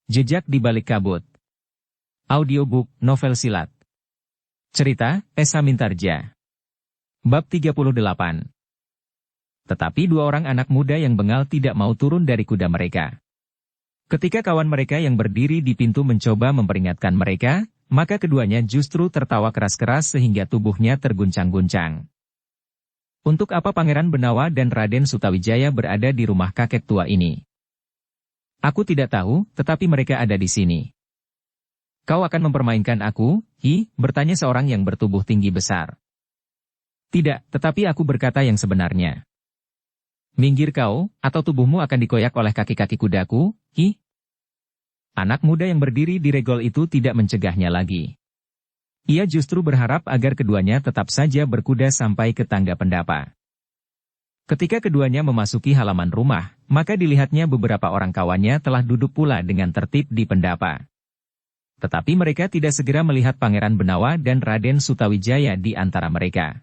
Jejak di Balik Kabut. Audiobook novel silat. Cerita, Esa Mintarja. Bab 38. Tetapi dua orang anak muda yang bengal tidak mau turun dari kuda mereka. Ketika kawan mereka yang berdiri di pintu mencoba memperingatkan mereka, maka keduanya justru tertawa keras-keras sehingga tubuhnya terguncang-guncang. Untuk apa Pangeran Benawa dan Raden Sutawijaya berada di rumah kakek tua ini? Aku tidak tahu, tetapi mereka ada di sini. Kau akan mempermainkan aku, bertanya seorang yang bertubuh tinggi besar. Tidak, tetapi aku berkata yang sebenarnya. Minggir kau, atau tubuhmu akan dikoyak oleh kaki-kaki kudaku, Anak muda yang berdiri di regol itu tidak mencegahnya lagi. Ia justru berharap agar keduanya tetap saja berkuda sampai ke tangga pendapa. Ketika keduanya memasuki halaman rumah, maka dilihatnya beberapa orang kawannya telah duduk pula dengan tertib di pendapa. Tetapi mereka tidak segera melihat Pangeran Benawa dan Raden Sutawijaya di antara mereka.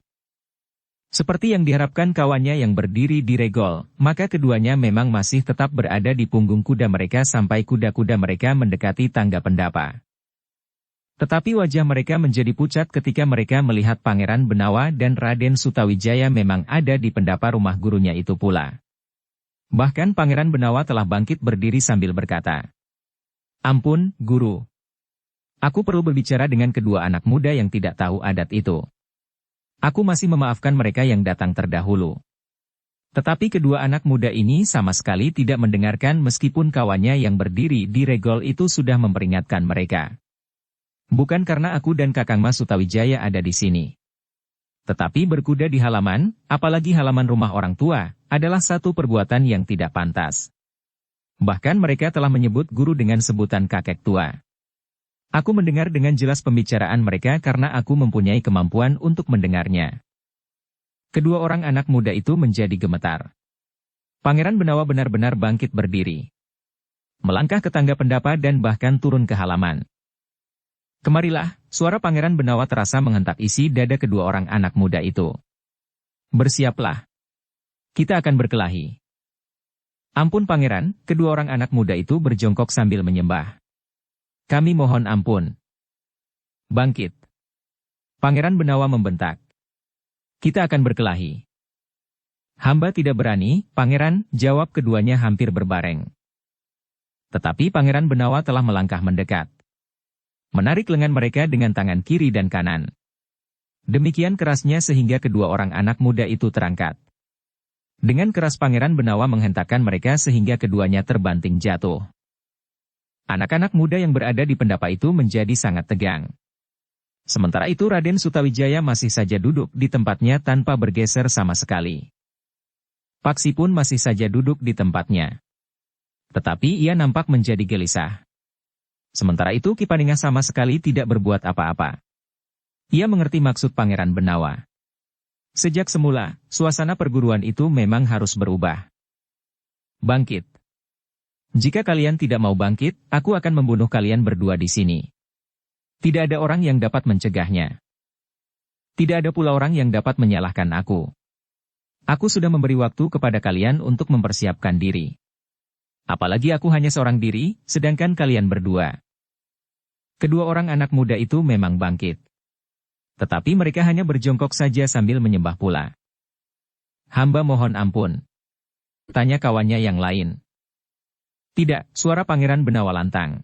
Seperti yang diharapkan kawannya yang berdiri di regol, maka keduanya memang masih tetap berada di punggung kuda mereka sampai kuda-kuda mereka mendekati tangga pendapa. Tetapi wajah mereka menjadi pucat ketika mereka melihat Pangeran Benawa dan Raden Sutawijaya memang ada di pendapa rumah gurunya itu pula. Bahkan Pangeran Benawa telah bangkit berdiri sambil berkata, "Ampun, Guru. Aku perlu berbicara dengan kedua anak muda yang tidak tahu adat itu. Aku masih memaafkan mereka yang datang terdahulu." Tetapi kedua anak muda ini sama sekali tidak mendengarkan meskipun kawannya yang berdiri di regol itu sudah memperingatkan mereka. Bukan karena aku dan Kakang Mas Sutawijaya ada di sini. Tetapi berkuda di halaman, apalagi halaman rumah orang tua, adalah satu perbuatan yang tidak pantas. Bahkan mereka telah menyebut guru dengan sebutan kakek tua. Aku mendengar dengan jelas pembicaraan mereka karena aku mempunyai kemampuan untuk mendengarnya. Kedua orang anak muda itu menjadi gemetar. Pangeran Benawa benar-benar bangkit berdiri. Melangkah ke tangga pendapa dan bahkan turun ke halaman. "Kemarilah," suara Pangeran Benawa terasa menghentak isi dada kedua orang anak muda itu. "Bersiaplah. Kita akan berkelahi." "Ampun Pangeran," kedua orang anak muda itu berjongkok sambil menyembah. "Kami mohon ampun." "Bangkit." Pangeran Benawa membentak. "Kita akan berkelahi." "Hamba tidak berani, Pangeran," jawab keduanya hampir berbareng. Tetapi Pangeran Benawa telah melangkah mendekat. Menarik lengan mereka dengan tangan kiri dan kanan. Demikian kerasnya sehingga kedua orang anak muda itu terangkat. Dengan keras Pangeran Benawa menghentakkan mereka sehingga keduanya terbanting jatuh. Anak-anak muda yang berada di pendapa itu menjadi sangat tegang. Sementara itu Raden Sutawijaya masih saja duduk di tempatnya tanpa bergeser sama sekali. Paksi pun masih saja duduk di tempatnya. Tetapi ia nampak menjadi gelisah. Sementara itu Ki Paningah sama sekali tidak berbuat apa-apa. Ia mengerti maksud Pangeran Benawa. Sejak semula, suasana perguruan itu memang harus berubah. "Bangkit. Jika kalian tidak mau bangkit, aku akan membunuh kalian berdua di sini. Tidak ada orang yang dapat mencegahnya. Tidak ada pula orang yang dapat menyalahkan aku. Aku sudah memberi waktu kepada kalian untuk mempersiapkan diri. Apalagi aku hanya seorang diri, sedangkan kalian berdua." Kedua orang anak muda itu memang bangkit. Tetapi mereka hanya berjongkok saja sambil menyembah pula. "Hamba mohon ampun," tanya kawannya yang lain. "Tidak," suara Pangeran Benawa lantang.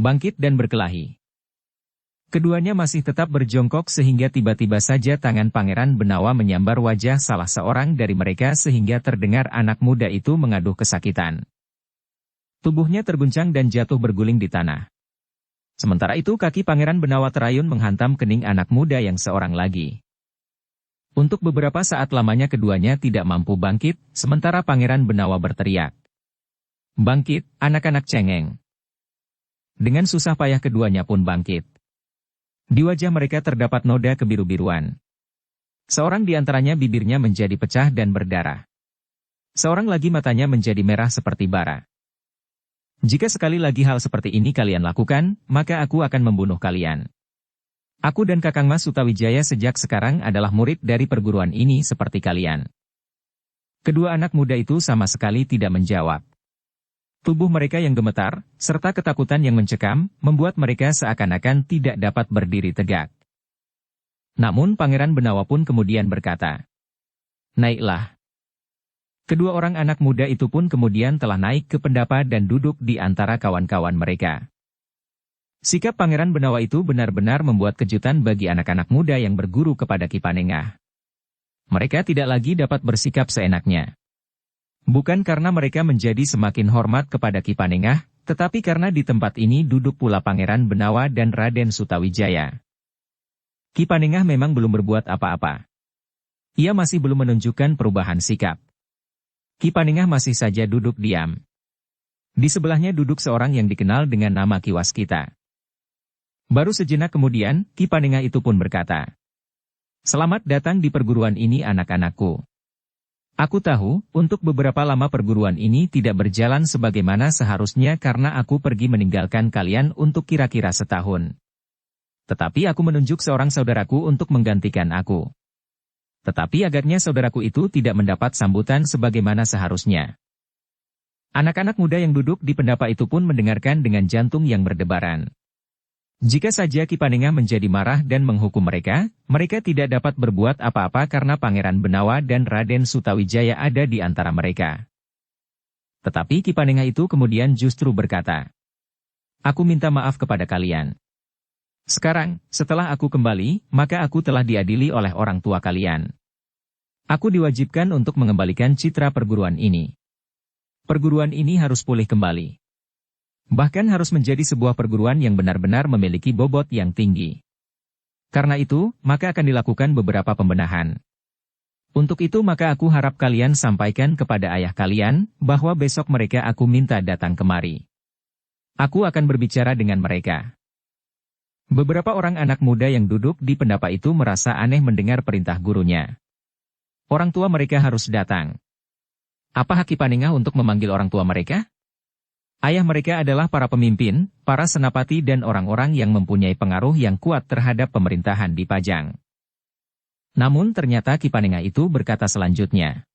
"Bangkit dan berkelahi." Keduanya masih tetap berjongkok sehingga tiba-tiba saja tangan Pangeran Benawa menyambar wajah salah seorang dari mereka sehingga terdengar anak muda itu mengaduh kesakitan. Tubuhnya terguncang dan jatuh berguling di tanah. Sementara itu kaki Pangeran Benawa terayun menghantam kening anak muda yang seorang lagi. Untuk beberapa saat lamanya keduanya tidak mampu bangkit, sementara Pangeran Benawa berteriak, "Bangkit, anak-anak cengeng!" Dengan susah payah keduanya pun bangkit. Di wajah mereka terdapat noda kebiru-biruan. Seorang di antaranya bibirnya menjadi pecah dan berdarah. Seorang lagi matanya menjadi merah seperti bara. "Jika sekali lagi hal seperti ini kalian lakukan, maka aku akan membunuh kalian. Aku dan Kakang Mas Sutawijaya sejak sekarang adalah murid dari perguruan ini seperti kalian." Kedua anak muda itu sama sekali tidak menjawab. Tubuh mereka yang gemetar, serta ketakutan yang mencekam, membuat mereka seakan-akan tidak dapat berdiri tegak. Namun Pangeran Benawa pun kemudian berkata, "Naiklah." Kedua orang anak muda itu pun kemudian telah naik ke pendapa dan duduk di antara kawan-kawan mereka. Sikap Pangeran Benawa itu benar-benar membuat kejutan bagi anak-anak muda yang berguru kepada Ki Panengah. Mereka tidak lagi dapat bersikap seenaknya. Bukan karena mereka menjadi semakin hormat kepada Ki Panengah, tetapi karena di tempat ini duduk pula Pangeran Benawa dan Raden Sutawijaya. Ki Panengah memang belum berbuat apa-apa. Ia masih belum menunjukkan perubahan sikap. Ki Panengah masih saja duduk diam. Di sebelahnya duduk seorang yang dikenal dengan nama Ki Waskita. Baru sejenak kemudian, Ki Panengah itu pun berkata, "Selamat datang di perguruan ini anak-anakku. Aku tahu, untuk beberapa lama perguruan ini tidak berjalan sebagaimana seharusnya karena aku pergi meninggalkan kalian untuk kira-kira setahun. Tetapi aku menunjuk seorang saudaraku untuk menggantikan aku. Tetapi agaknya saudaraku itu tidak mendapat sambutan sebagaimana seharusnya." Anak-anak muda yang duduk di pendapa itu pun mendengarkan dengan jantung yang berdebaran. Jika saja Ki Panengah menjadi marah dan menghukum mereka, mereka tidak dapat berbuat apa-apa karena Pangeran Benawa dan Raden Sutawijaya ada di antara mereka. Tetapi Ki Panengah itu kemudian justru berkata, "Aku minta maaf kepada kalian. Sekarang, setelah aku kembali, maka aku telah diadili oleh orang tua kalian. Aku diwajibkan untuk mengembalikan citra perguruan ini. Perguruan ini harus pulih kembali. Bahkan harus menjadi sebuah perguruan yang benar-benar memiliki bobot yang tinggi. Karena itu, maka akan dilakukan beberapa pembenahan. Untuk itu maka aku harap kalian sampaikan kepada ayah kalian, bahwa besok mereka aku minta datang kemari. Aku akan berbicara dengan mereka." Beberapa orang anak muda yang duduk di pendapa itu merasa aneh mendengar perintah gurunya. Orang tua mereka harus datang. Apa hak Ki Panengah untuk memanggil orang tua mereka? Ayah mereka adalah para pemimpin, para senapati dan orang-orang yang mempunyai pengaruh yang kuat terhadap pemerintahan di Pajang. Namun ternyata Ki Panengah itu berkata selanjutnya,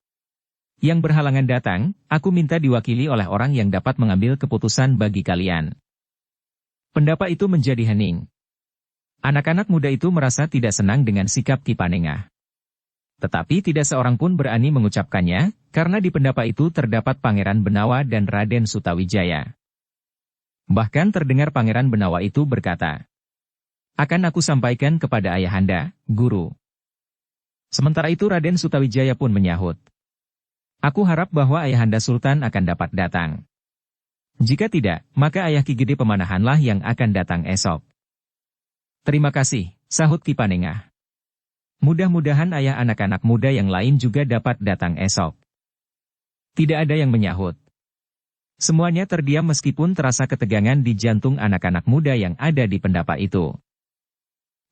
"Yang berhalangan datang, aku minta diwakili oleh orang yang dapat mengambil keputusan bagi kalian." Pendapa itu menjadi hening. Anak-anak muda itu merasa tidak senang dengan sikap Ki Panengah. Tetapi tidak seorang pun berani mengucapkannya, karena di pendapa itu terdapat Pangeran Benawa dan Raden Sutawijaya. Bahkan terdengar Pangeran Benawa itu berkata, "Akan aku sampaikan kepada ayahanda, guru." Sementara itu Raden Sutawijaya pun menyahut, "Aku harap bahwa ayahanda Sultan akan dapat datang. Jika tidak, maka ayah Ki Gede Pemanahanlah yang akan datang esok." "Terima kasih," sahut Ki Panengah. "Mudah-mudahan ayah anak-anak muda yang lain juga dapat datang esok." Tidak ada yang menyahut. Semuanya terdiam meskipun terasa ketegangan di jantung anak-anak muda yang ada di pendapa itu.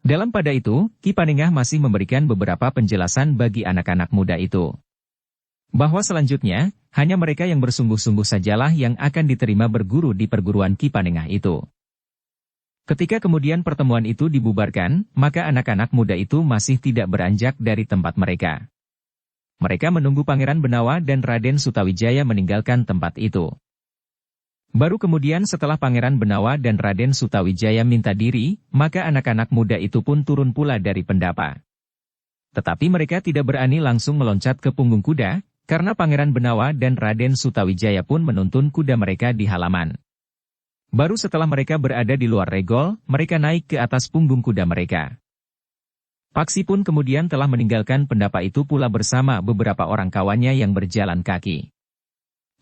Dalam pada itu, Ki Panengah masih memberikan beberapa penjelasan bagi anak-anak muda itu. Bahwa selanjutnya, hanya mereka yang bersungguh-sungguh sajalah yang akan diterima berguru di perguruan Ki Panengah itu. Ketika kemudian pertemuan itu dibubarkan, maka anak-anak muda itu masih tidak beranjak dari tempat mereka. Mereka menunggu Pangeran Benawa dan Raden Sutawijaya meninggalkan tempat itu. Baru kemudian setelah Pangeran Benawa dan Raden Sutawijaya minta diri, maka anak-anak muda itu pun turun pula dari pendapa. Tetapi mereka tidak berani langsung meloncat ke punggung kuda, karena Pangeran Benawa dan Raden Sutawijaya pun menuntun kuda mereka di halaman. Baru setelah mereka berada di luar regol, mereka naik ke atas punggung kuda mereka. Paksi pun kemudian telah meninggalkan pendapa itu pula bersama beberapa orang kawannya yang berjalan kaki.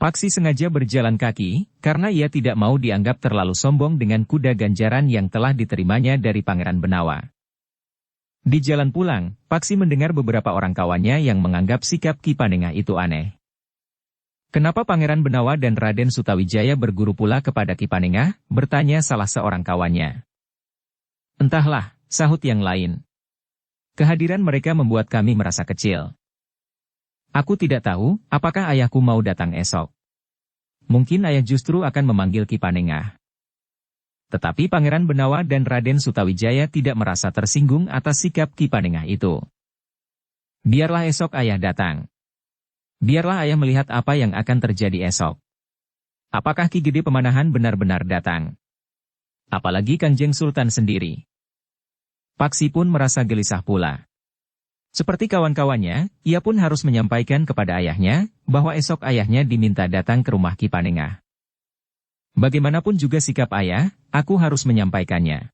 Paksi sengaja berjalan kaki, karena ia tidak mau dianggap terlalu sombong dengan kuda ganjaran yang telah diterimanya dari Pangeran Benawa. Di jalan pulang, Paksi mendengar beberapa orang kawannya yang menganggap sikap Ki Panengah itu aneh. "Kenapa Pangeran Benawa dan Raden Sutawijaya berguru pula kepada Ki Panengah?" bertanya salah seorang kawannya. "Entahlah," sahut yang lain. "Kehadiran mereka membuat kami merasa kecil. Aku tidak tahu, apakah ayahku mau datang esok. Mungkin ayah justru akan memanggil Ki Panengah." Tetapi Pangeran Benawa dan Raden Sutawijaya tidak merasa tersinggung atas sikap Ki Panengah itu. "Biarlah esok ayah datang. Biarlah ayah melihat apa yang akan terjadi esok. Apakah Ki Gede Pemanahan benar-benar datang? Apalagi Kangjeng Sultan sendiri. Paksi pun merasa gelisah pula. Seperti kawan-kawannya, ia pun harus menyampaikan kepada ayahnya, bahwa esok ayahnya diminta datang ke rumah Ki Panengah. Bagaimanapun juga sikap ayah, aku harus menyampaikannya.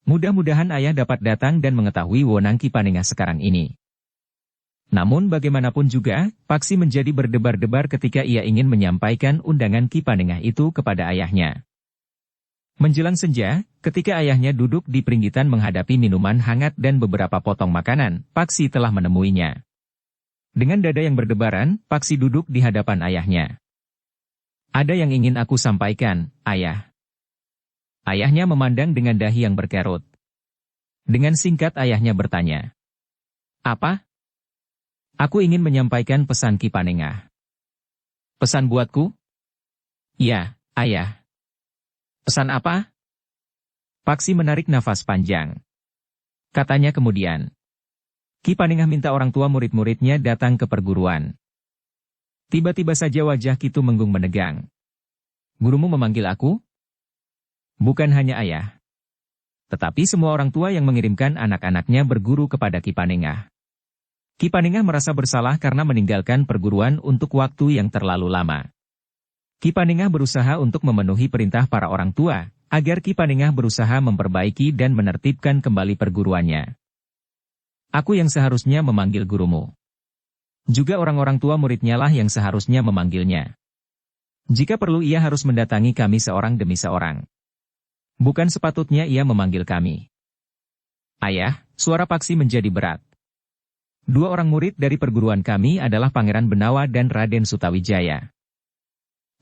Mudah-mudahan ayah dapat datang dan mengetahui wewenang Ki Panengah sekarang ini. Namun bagaimanapun juga, Paksi menjadi berdebar-debar ketika ia ingin menyampaikan undangan Ki Panengah itu kepada ayahnya. Menjelang senja, ketika ayahnya duduk di peringgitan menghadapi minuman hangat dan beberapa potong makanan, Paksi telah menemuinya. Dengan dada yang berdebaran, Paksi duduk di hadapan ayahnya. Ada yang ingin aku sampaikan, ayah. Ayahnya memandang dengan dahi yang berkerut. Dengan singkat ayahnya bertanya. Apa? Aku ingin menyampaikan pesan Ki Panengah. Pesan buatku? Ya, ayah. Pesan apa? Paksi menarik nafas panjang. Katanya kemudian. Ki Panengah minta orang tua murid-muridnya datang ke perguruan. Tiba-tiba saja wajah Ki Tumenggung menegang. Gurumu memanggil aku? Bukan hanya ayah. Tetapi semua orang tua yang mengirimkan anak-anaknya berguru kepada Ki Panengah. Ki Panengah merasa bersalah karena meninggalkan perguruan untuk waktu yang terlalu lama. Ki Panengah berusaha untuk memenuhi perintah para orang tua, agar Ki Panengah berusaha memperbaiki dan menertibkan kembali perguruannya. Aku yang seharusnya memanggil gurumu. Juga orang-orang tua muridnya lah yang seharusnya memanggilnya. Jika perlu ia harus mendatangi kami seorang demi seorang. Bukan sepatutnya ia memanggil kami. Ayah, suara Paksi menjadi berat. Dua orang murid dari perguruan kami adalah Pangeran Benawa dan Raden Sutawijaya.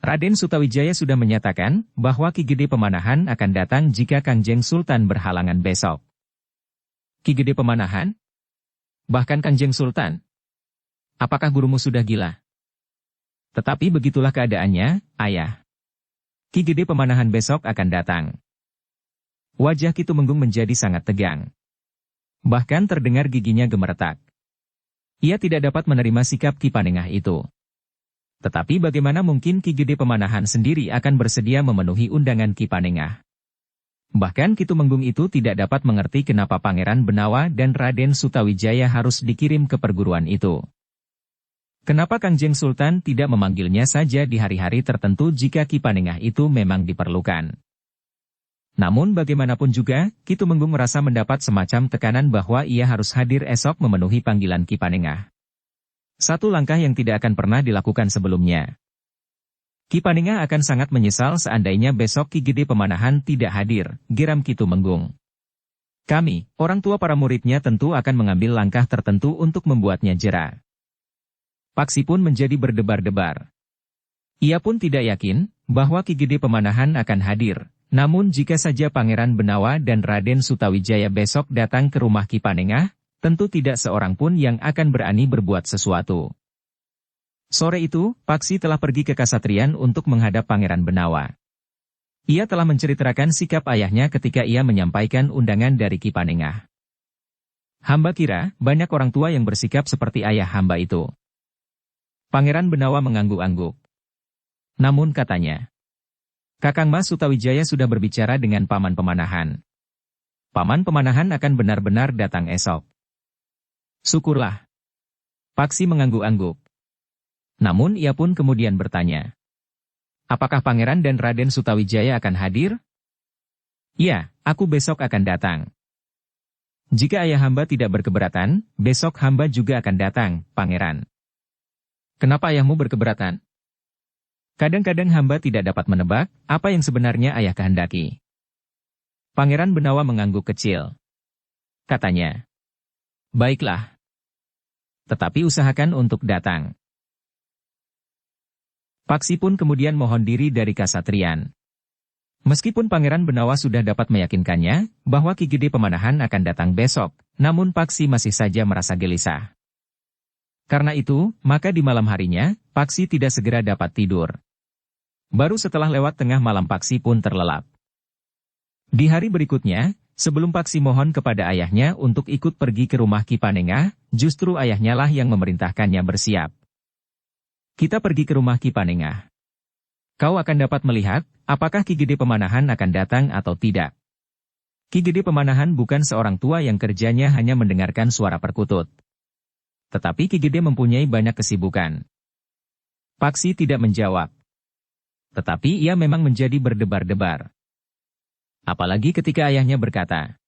Raden Sutawijaya sudah menyatakan bahwa Ki Gede Pemanahan akan datang jika Kangjeng Sultan berhalangan besok. Ki Gede Pemanahan? Bahkan Kangjeng Sultan? Apakah gurumu sudah gila? Tetapi begitulah keadaannya, ayah. Ki Gede Pemanahan besok akan datang. Wajah Ki Tumenggung menjadi sangat tegang. Bahkan terdengar giginya gemeretak. Ia tidak dapat menerima sikap Ki Panengah itu. Tetapi bagaimana mungkin Ki Gede Pemanahan sendiri akan bersedia memenuhi undangan Ki Panengah? Bahkan Ki Tumenggung itu tidak dapat mengerti kenapa Pangeran Benawa dan Raden Sutawijaya harus dikirim ke perguruan itu. Kenapa Kangjeng Sultan tidak memanggilnya saja di hari-hari tertentu jika Ki Panengah itu memang diperlukan? Namun bagaimanapun juga, Ki Tumenggung merasa mendapat semacam tekanan bahwa ia harus hadir esok memenuhi panggilan Ki Panengah. Satu langkah yang tidak akan pernah dilakukan sebelumnya. Ki Panengah akan sangat menyesal seandainya besok Ki Gede Pemanahan tidak hadir, geram Ki Tumenggung. Kami, orang tua para muridnya tentu akan mengambil langkah tertentu untuk membuatnya jera. Paksi pun menjadi berdebar-debar. Ia pun tidak yakin bahwa Ki Gede Pemanahan akan hadir. Namun jika saja Pangeran Benawa dan Raden Sutawijaya besok datang ke rumah Ki Panengah, tentu tidak seorang pun yang akan berani berbuat sesuatu. Sore itu, Paksi telah pergi ke Kasatrian untuk menghadap Pangeran Benawa. Ia telah menceritakan sikap ayahnya ketika ia menyampaikan undangan dari Ki Panengah. Hamba kira, banyak orang tua yang bersikap seperti ayah hamba itu. Pangeran Benawa mengangguk-angguk. Namun katanya, Kakang Mas Sutawijaya sudah berbicara dengan Paman Pemanahan. Paman Pemanahan akan benar-benar datang esok. Syukurlah. Paksi mengangguk-angguk. Namun ia pun kemudian bertanya. Apakah Pangeran dan Raden Sutawijaya akan hadir? Ya, aku besok akan datang. Jika ayah hamba tidak berkeberatan, besok hamba juga akan datang, Pangeran. Kenapa ayahmu berkeberatan? Kadang-kadang hamba tidak dapat menebak apa yang sebenarnya ayah kehendaki. Pangeran Benawa mengangguk kecil. Katanya, baiklah. Tetapi usahakan untuk datang. Paksi pun kemudian mohon diri dari Kasatrian. Meskipun Pangeran Benawa sudah dapat meyakinkannya bahwa Ki Gede Pemanahan akan datang besok, namun Paksi masih saja merasa gelisah. Karena itu, maka di malam harinya, Paksi tidak segera dapat tidur. Baru setelah lewat tengah malam Paksi pun terlelap. Di hari berikutnya, sebelum Paksi mohon kepada ayahnya untuk ikut pergi ke rumah Ki Panengah, justru ayahnya lah yang memerintahkannya bersiap. Kita pergi ke rumah Ki Panengah. Kau akan dapat melihat, apakah Ki Gede Pemanahan akan datang atau tidak. Ki Gede Pemanahan bukan seorang tua yang kerjanya hanya mendengarkan suara perkutut. Tetapi Ki Gede mempunyai banyak kesibukan. Paksi tidak menjawab. Tetapi ia memang menjadi berdebar-debar. Apalagi ketika ayahnya berkata,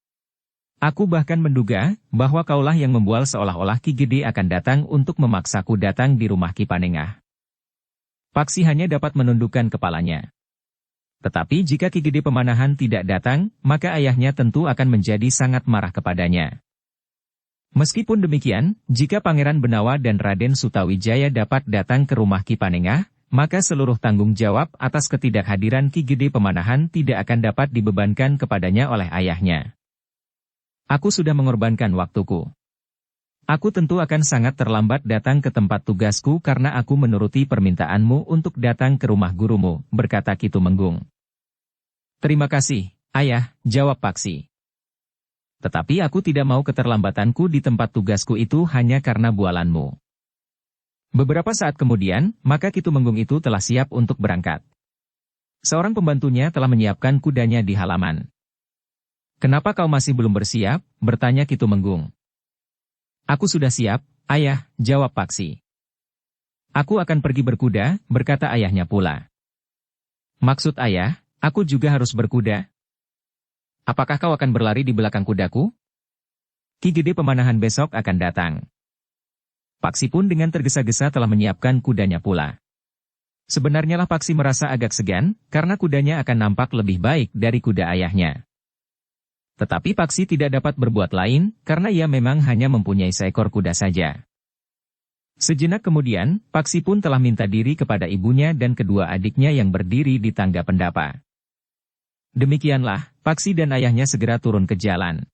"Aku bahkan menduga bahwa kaulah yang membual seolah-olah Ki Gede akan datang untuk memaksaku datang di rumah Ki Panengah." Paksi hanya dapat menundukkan kepalanya. Tetapi jika Ki Gede Pemanahan tidak datang, maka ayahnya tentu akan menjadi sangat marah kepadanya. Meskipun demikian, jika Pangeran Benawa dan Raden Sutawijaya dapat datang ke rumah Ki Panengah, maka seluruh tanggung jawab atas ketidakhadiran Ki Gede Pemanahan tidak akan dapat dibebankan kepadanya oleh ayahnya. Aku sudah mengorbankan waktuku. Aku tentu akan sangat terlambat datang ke tempat tugasku karena aku menuruti permintaanmu untuk datang ke rumah gurumu, berkata Ki Tumenggung. Terima kasih, ayah, jawab Paksi. Tetapi aku tidak mau keterlambatanku di tempat tugasku itu hanya karena bualanmu. Beberapa saat kemudian, maka Ki Tumenggung itu telah siap untuk berangkat. Seorang pembantunya telah menyiapkan kudanya di halaman. Kenapa kau masih belum bersiap? Bertanya Ki Tumenggung. Aku sudah siap, ayah, jawab Paksi. Aku akan pergi berkuda, berkata ayahnya pula. Maksud ayah, aku juga harus berkuda? Apakah kau akan berlari di belakang kudaku? Ki Gede Pemanahan besok akan datang. Paksi pun dengan tergesa-gesa telah menyiapkan kudanya pula. Sebenarnya lah Paksi merasa agak segan, karena kudanya akan nampak lebih baik dari kuda ayahnya. Tetapi Paksi tidak dapat berbuat lain, karena ia memang hanya mempunyai seekor kuda saja. Sejenak kemudian, Paksi pun telah minta diri kepada ibunya dan kedua adiknya yang berdiri di tangga pendapa. Demikianlah, Paksi dan ayahnya segera turun ke jalan.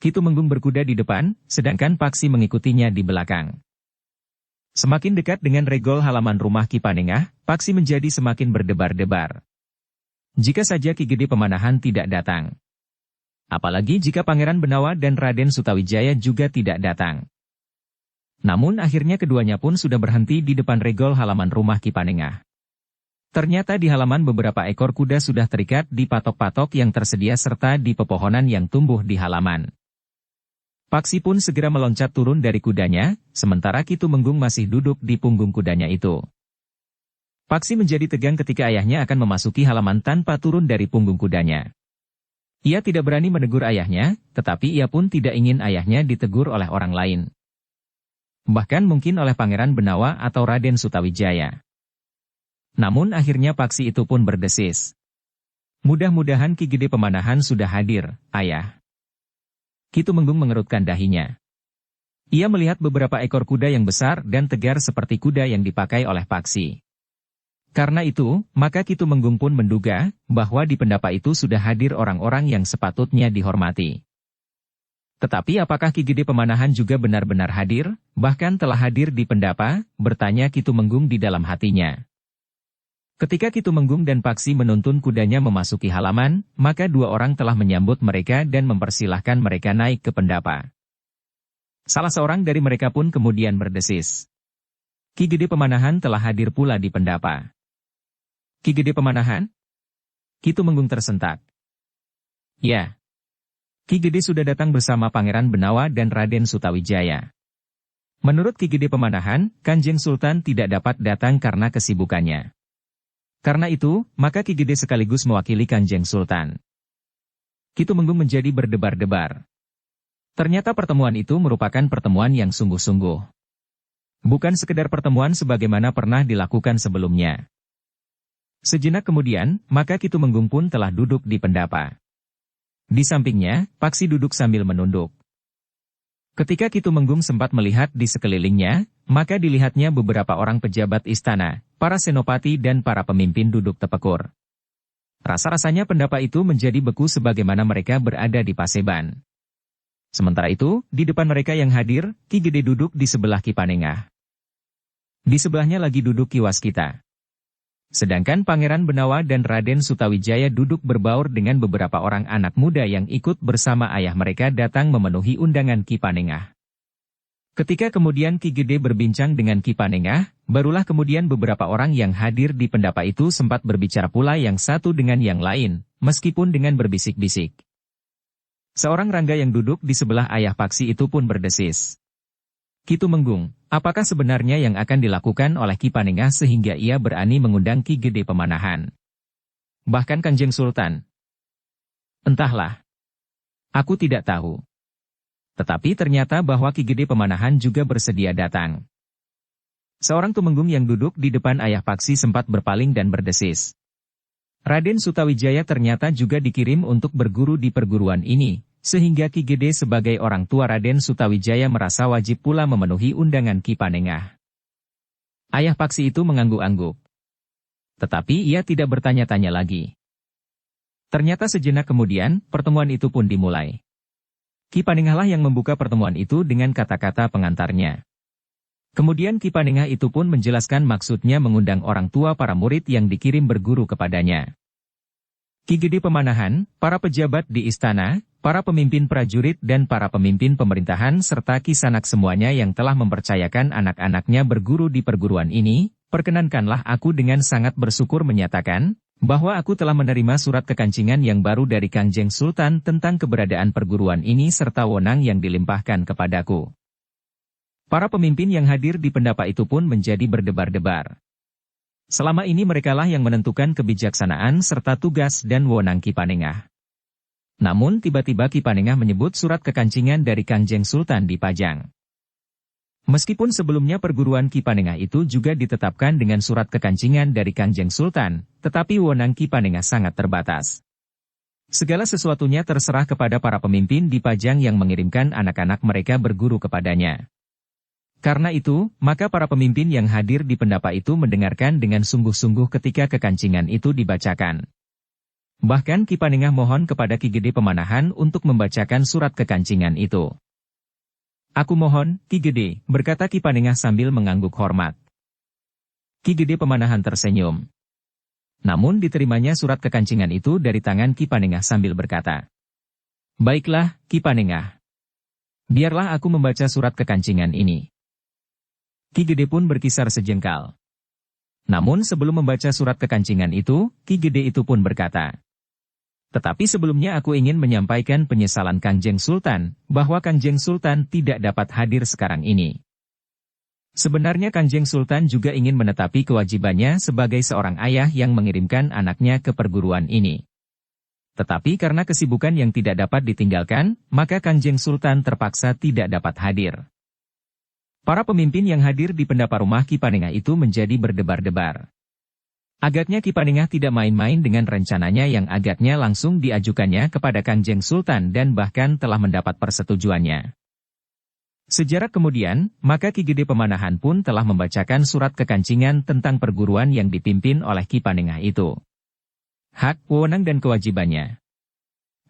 Ki Tumenggung berkuda di depan, sedangkan Paksi mengikutinya di belakang. Semakin dekat dengan regol halaman rumah Ki Panengah, Paksi menjadi semakin berdebar-debar. Jika saja Ki Gede Pemanahan tidak datang. Apalagi jika Pangeran Benawa dan Raden Sutawijaya juga tidak datang. Namun akhirnya keduanya pun sudah berhenti di depan regol halaman rumah Ki Panengah. Ternyata di halaman beberapa ekor kuda sudah terikat di patok-patok yang tersedia serta di pepohonan yang tumbuh di halaman. Paksi pun segera meloncat turun dari kudanya, sementara Ki Tumenggung masih duduk di punggung kudanya itu. Paksi menjadi tegang ketika ayahnya akan memasuki halaman tanpa turun dari punggung kudanya. Ia tidak berani menegur ayahnya, tetapi ia pun tidak ingin ayahnya ditegur oleh orang lain. Bahkan mungkin oleh Pangeran Benawa atau Raden Sutawijaya. Namun akhirnya Paksi itu pun berdesis. Mudah-mudahan Ki Gede Pemanahan sudah hadir, ayah. Ki Tumenggung mengerutkan dahinya. Ia melihat beberapa ekor kuda yang besar dan tegar seperti kuda yang dipakai oleh Paksi. Karena itu, maka Ki Tumenggung pun menduga bahwa di pendapa itu sudah hadir orang-orang yang sepatutnya dihormati. Tetapi apakah Ki Gede Pemanahan juga benar-benar hadir, bahkan telah hadir di pendapa, bertanya Ki Tumenggung di dalam hatinya. Ketika Ki Tumenggung dan Paksi menuntun kudanya memasuki halaman, maka dua orang telah menyambut mereka dan mempersilahkan mereka naik ke pendapa. Salah seorang dari mereka pun kemudian berdesis. Ki Gede Pemanahan telah hadir pula di pendapa. Ki Gede Pemanahan? Ki Tumenggung tersentak. Ya. Ki Gede sudah datang bersama Pangeran Benawa dan Raden Sutawijaya. Menurut Ki Gede Pemanahan, Kanjeng Sultan tidak dapat datang karena kesibukannya. Karena itu, maka Ki Gede sekaligus mewakili Kanjeng Sultan. Ki Tumenggung menjadi berdebar-debar. Ternyata pertemuan itu merupakan pertemuan yang sungguh-sungguh. Bukan sekedar pertemuan sebagaimana pernah dilakukan sebelumnya. Sejenak kemudian, maka Ki Tumenggung pun telah duduk di pendapa. Di sampingnya, Paksi duduk sambil menunduk. Ketika Ki Tumenggung sempat melihat di sekelilingnya, maka dilihatnya beberapa orang pejabat istana, para senopati dan para pemimpin duduk tepekur. Rasa-rasanya pendapa itu menjadi beku sebagaimana mereka berada di Paseban. Sementara itu, di depan mereka yang hadir, Ki Gede duduk di sebelah Ki Panengah. Di sebelahnya lagi duduk Ki Waskita. Sedangkan Pangeran Benawa dan Raden Sutawijaya duduk berbaur dengan beberapa orang anak muda yang ikut bersama ayah mereka datang memenuhi undangan Ki Panengah. Ketika kemudian Ki Gede berbincang dengan Ki Panengah, Barulah kemudian beberapa orang yang hadir di pendapa itu sempat berbicara pula yang satu dengan yang lain, meskipun dengan berbisik-bisik. Seorang rangga yang duduk di sebelah ayah Paksi itu pun berdesis. Ki Tumenggung, apakah sebenarnya yang akan dilakukan oleh Ki Panengah sehingga ia berani mengundang Ki Gede Pemanahan? Bahkan Kanjeng Sultan. Entahlah. Aku tidak tahu. Tetapi ternyata bahwa Ki Gede Pemanahan juga bersedia datang. Seorang tumenggung yang duduk di depan ayah Paksi sempat berpaling dan berdesis. Raden Sutawijaya ternyata juga dikirim untuk berguru di perguruan ini, sehingga Ki Gede sebagai orang tua Raden Sutawijaya merasa wajib pula memenuhi undangan Ki Panengah. Ayah Paksi itu mengangguk-angguk. Tetapi ia tidak bertanya-tanya lagi. Ternyata sejenak kemudian, pertemuan itu pun dimulai. Ki Panengah lah yang membuka pertemuan itu dengan kata-kata pengantarnya. Kemudian Ki Panengah itu pun menjelaskan maksudnya mengundang orang tua para murid yang dikirim berguru kepadanya. Ki Gede Pemanahan, para pejabat di istana, para pemimpin prajurit dan para pemimpin pemerintahan serta Kisanak semuanya yang telah mempercayakan anak-anaknya berguru di perguruan ini, perkenankanlah aku dengan sangat bersyukur menyatakan, bahwa aku telah menerima surat kekancingan yang baru dari Kanjeng Sultan tentang keberadaan perguruan ini serta wewenang yang dilimpahkan kepadaku. Para pemimpin yang hadir di pendapa itu pun menjadi berdebar-debar. Selama ini merekalah yang menentukan kebijaksanaan serta tugas dan wewenang Ki Panengah. Namun tiba-tiba Ki Panengah menyebut surat kekancingan dari Kanjeng Sultan dipajang. Meskipun sebelumnya perguruan Ki Panengah itu juga ditetapkan dengan surat kekancingan dari Kanjeng Sultan, tetapi wewenang Ki Panengah sangat terbatas. Segala sesuatunya terserah kepada para pemimpin dipajang yang mengirimkan anak-anak mereka berguru kepadanya. Karena itu, maka para pemimpin yang hadir di pendapa itu mendengarkan dengan sungguh-sungguh ketika kekancingan itu dibacakan. Bahkan Ki Panengah mohon kepada Ki Gede Pemanahan untuk membacakan surat kekancingan itu. Aku mohon, Ki Gede, berkata Ki Panengah sambil mengangguk hormat. Ki Gede Pemanahan tersenyum. Namun diterimanya surat kekancingan itu dari tangan Ki Panengah sambil berkata, "Baiklah, Ki Panengah. Biarlah aku membaca surat kekancingan ini." Ki Gede pun berkisar sejengkal. Namun sebelum membaca surat kekancingan itu, Ki Gede itu pun berkata, "Tetapi sebelumnya aku ingin menyampaikan penyesalan Kanjeng Sultan, bahwa Kanjeng Sultan tidak dapat hadir sekarang ini. Sebenarnya Kanjeng Sultan juga ingin menetapi kewajibannya sebagai seorang ayah yang mengirimkan anaknya ke perguruan ini. Tetapi karena kesibukan yang tidak dapat ditinggalkan, maka Kanjeng Sultan terpaksa tidak dapat hadir." Para pemimpin yang hadir di pendapa rumah Ki Panengah itu menjadi berdebar-debar. Agaknya Ki Panengah tidak main-main dengan rencananya yang agaknya langsung diajukannya kepada Kanjeng Sultan dan bahkan telah mendapat persetujuannya. Sejarak kemudian, maka Ki Gede Pemanahan pun telah membacakan surat kekancingan tentang perguruan yang dipimpin oleh Ki Panengah itu. Hak, wewenang dan kewajibannya.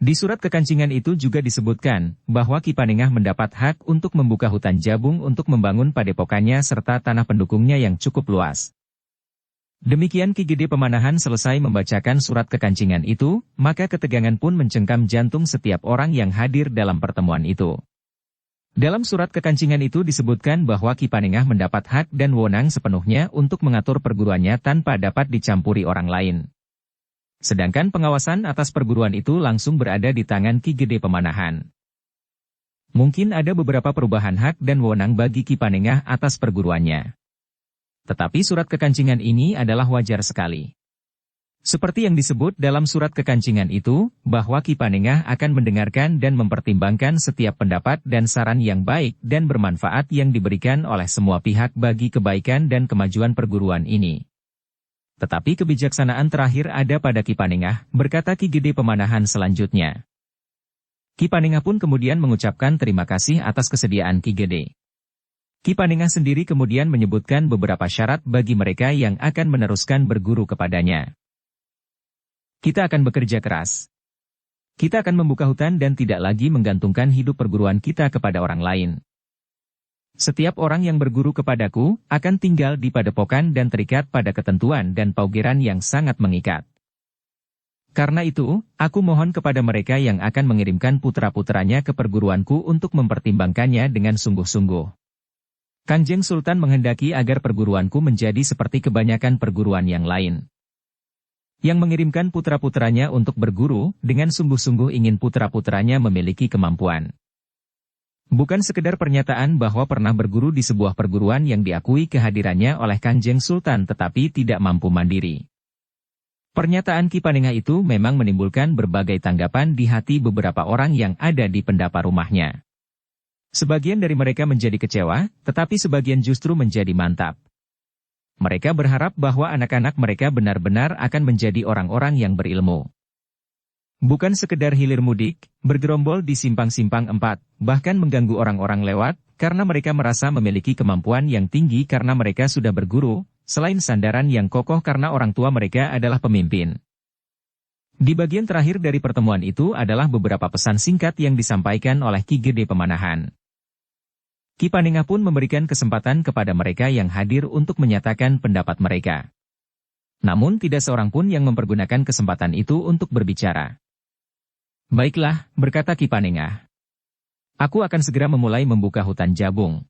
Di surat kekancingan itu juga disebutkan bahwa Ki Panengah mendapat hak untuk membuka hutan jabung untuk membangun padepokannya serta tanah pendukungnya yang cukup luas. Demikian Ki Gede Pemanahan selesai membacakan surat kekancingan itu, maka ketegangan pun mencengkam jantung setiap orang yang hadir dalam pertemuan itu. Dalam surat kekancingan itu disebutkan bahwa Ki Panengah mendapat hak dan wewenang sepenuhnya untuk mengatur perguruannya tanpa dapat dicampuri orang lain. Sedangkan pengawasan atas perguruan itu langsung berada di tangan Ki Gede Pemanahan. Mungkin ada beberapa perubahan hak dan wewenang bagi Ki Panengah atas perguruannya. Tetapi surat kekancingan ini adalah wajar sekali. Seperti yang disebut dalam surat kekancingan itu, bahwa Ki Panengah akan mendengarkan dan mempertimbangkan setiap pendapat dan saran yang baik dan bermanfaat yang diberikan oleh semua pihak bagi kebaikan dan kemajuan perguruan ini. Tetapi kebijaksanaan terakhir ada pada Ki Panengah, berkata Ki Gede Pemanahan selanjutnya. Ki Panengah pun kemudian mengucapkan terima kasih atas kesediaan Ki Gede. Ki Panengah sendiri kemudian menyebutkan beberapa syarat bagi mereka yang akan meneruskan berguru kepadanya. Kita akan bekerja keras. Kita akan membuka hutan dan tidak lagi menggantungkan hidup perguruan kita kepada orang lain. Setiap orang yang berguru kepadaku akan tinggal di padepokan dan terikat pada ketentuan dan paugeran yang sangat mengikat. Karena itu, aku mohon kepada mereka yang akan mengirimkan putra-putranya ke perguruanku untuk mempertimbangkannya dengan sungguh-sungguh. Kanjeng Sultan menghendaki agar perguruanku menjadi seperti kebanyakan perguruan yang lain, yang mengirimkan putra-putranya untuk berguru, dengan sungguh-sungguh ingin putra-putranya memiliki kemampuan. Bukan sekedar pernyataan bahwa pernah berguru di sebuah perguruan yang diakui kehadirannya oleh Kanjeng Sultan tetapi tidak mampu mandiri. Pernyataan Ki Panengah itu memang menimbulkan berbagai tanggapan di hati beberapa orang yang ada di pendapa rumahnya. Sebagian dari mereka menjadi kecewa, tetapi sebagian justru menjadi mantap. Mereka berharap bahwa anak-anak mereka benar-benar akan menjadi orang-orang yang berilmu. Bukan sekedar hilir mudik, bergerombol di simpang-simpang 4, bahkan mengganggu orang-orang lewat, karena mereka merasa memiliki kemampuan yang tinggi karena mereka sudah berguru, selain sandaran yang kokoh karena orang tua mereka adalah pemimpin. Di bagian terakhir dari pertemuan itu adalah beberapa pesan singkat yang disampaikan oleh Ki Gede Pemanahan. Ki Panengah pun memberikan kesempatan kepada mereka yang hadir untuk menyatakan pendapat mereka. Namun tidak seorang pun yang mempergunakan kesempatan itu untuk berbicara. Baiklah, berkata Ki Panengah. Aku akan segera memulai membuka hutan jabung.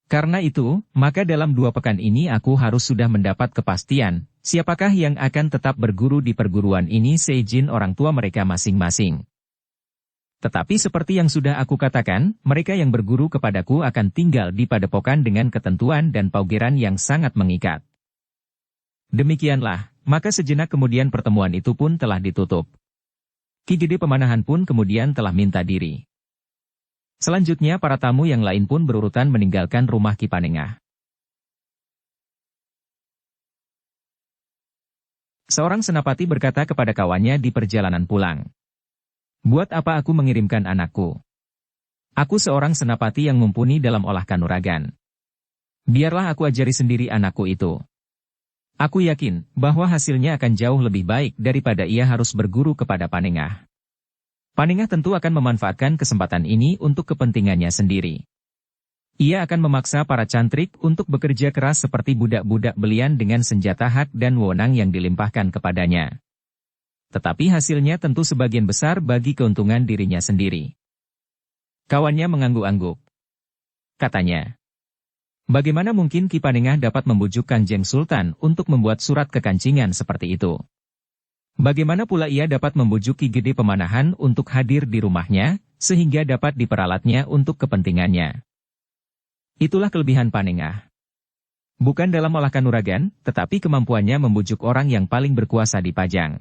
Karena itu, maka dalam 2 pekan ini aku harus sudah mendapat kepastian, siapakah yang akan tetap berguru di perguruan ini seizin orang tua mereka masing-masing. Tetapi seperti yang sudah aku katakan, mereka yang berguru kepadaku akan tinggal di padepokan dengan ketentuan dan paugeran yang sangat mengikat. Demikianlah, maka sejenak kemudian pertemuan itu pun telah ditutup. Ki Gede Pemanahan pun kemudian telah minta diri. Selanjutnya para tamu yang lain pun berurutan meninggalkan rumah Ki Panengah. Seorang senapati berkata kepada kawannya di perjalanan pulang. Buat apa aku mengirimkan anakku? Aku seorang senapati yang mumpuni dalam olah kanuragan. Biarlah aku ajari sendiri anakku itu. Aku yakin bahwa hasilnya akan jauh lebih baik daripada ia harus berguru kepada Panengah. Panengah tentu akan memanfaatkan kesempatan ini untuk kepentingannya sendiri. Ia akan memaksa para cantrik untuk bekerja keras seperti budak-budak belian dengan senjata hak dan wewenang yang dilimpahkan kepadanya. Tetapi hasilnya tentu sebagian besar bagi keuntungan dirinya sendiri. Kawannya mengangguk-angguk. Katanya, bagaimana mungkin Ki Panengah dapat membujuk Kanjeng Sultan untuk membuat surat kekancingan seperti itu? Bagaimana pula ia dapat membujuk Ki Gede Pemanahan untuk hadir di rumahnya, sehingga dapat diperalatnya untuk kepentingannya? Itulah kelebihan Panengah. Bukan dalam olah kanuragan, tetapi kemampuannya membujuk orang yang paling berkuasa di Pajang.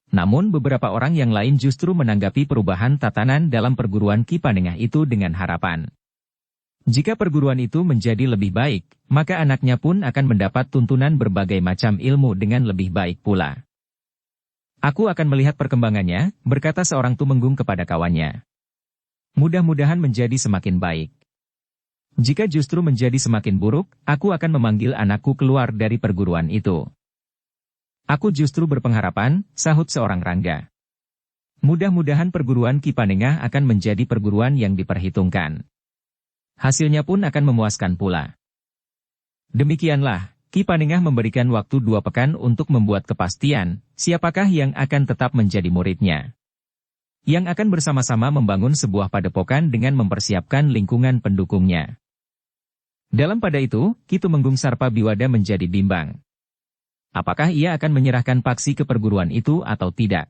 Namun beberapa orang yang lain justru menanggapi perubahan tatanan dalam perguruan Ki Panengah itu dengan harapan. Jika perguruan itu menjadi lebih baik, maka anaknya pun akan mendapat tuntunan berbagai macam ilmu dengan lebih baik pula. Aku akan melihat perkembangannya, berkata seorang tumenggung kepada kawannya. Mudah-mudahan menjadi semakin baik. Jika justru menjadi semakin buruk, aku akan memanggil anakku keluar dari perguruan itu. Aku justru berpengharapan, sahut seorang rangga. Mudah-mudahan perguruan Ki Panengah akan menjadi perguruan yang diperhitungkan. Hasilnya pun akan memuaskan pula. Demikianlah, Ki Panengah memberikan waktu 2 pekan untuk membuat kepastian, siapakah yang akan tetap menjadi muridnya. Yang akan bersama-sama membangun sebuah padepokan dengan mempersiapkan lingkungan pendukungnya. Dalam pada itu, Ki Tumenggung Sarpa Biwada menjadi bimbang. Apakah ia akan menyerahkan Paksi ke perguruan itu atau tidak?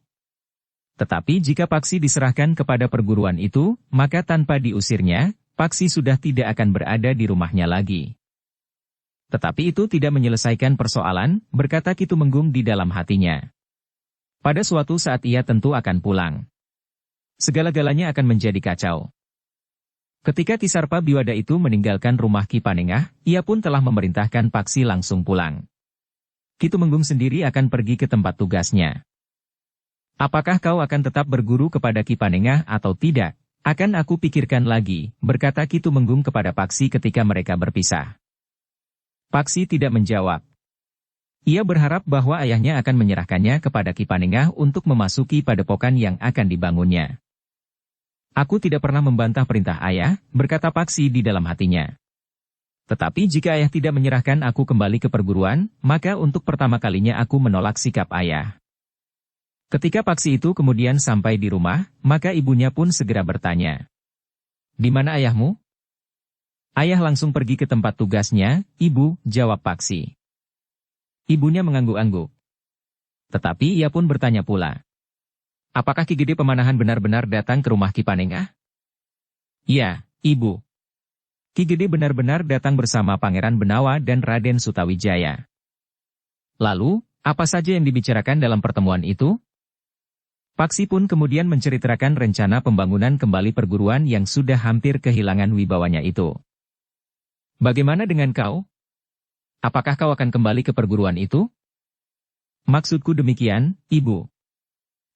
Tetapi jika Paksi diserahkan kepada perguruan itu, maka tanpa diusirnya, Paksi sudah tidak akan berada di rumahnya lagi. Tetapi itu tidak menyelesaikan persoalan, berkata Ki Tumenggung di dalam hatinya. Pada suatu saat ia tentu akan pulang. Segala-galanya akan menjadi kacau. Ketika Ki Sarpa Biwada itu meninggalkan rumah Ki Panengah, ia pun telah memerintahkan Paksi langsung pulang. Ki Tumenggung sendiri akan pergi ke tempat tugasnya. Apakah kau akan tetap berguru kepada Ki Panengah atau tidak? Akan aku pikirkan lagi, berkata Ki Tumenggung kepada Paksi ketika mereka berpisah. Paksi tidak menjawab. Ia berharap bahwa ayahnya akan menyerahkannya kepada Ki Panengah untuk memasuki padepokan yang akan dibangunnya. Aku tidak pernah membantah perintah ayah, berkata Paksi di dalam hatinya. Tetapi jika ayah tidak menyerahkan aku kembali ke perguruan, maka untuk pertama kalinya aku menolak sikap ayah. Ketika Paksi itu kemudian sampai di rumah, maka ibunya pun segera bertanya. Di mana ayahmu? Ayah langsung pergi ke tempat tugasnya, Ibu, jawab Paksi. Ibunya mengangguk-angguk. Tetapi ia pun bertanya pula. Apakah Ki Gede Pemanahan benar-benar datang ke rumah Ki Panengah? Ya, Ibu. Ki Gede benar-benar datang bersama Pangeran Benawa dan Raden Sutawijaya. Lalu, apa saja yang dibicarakan dalam pertemuan itu? Paksi pun kemudian menceritakan rencana pembangunan kembali perguruan yang sudah hampir kehilangan wibawanya itu. Bagaimana dengan kau? Apakah kau akan kembali ke perguruan itu? Maksudku demikian, Ibu.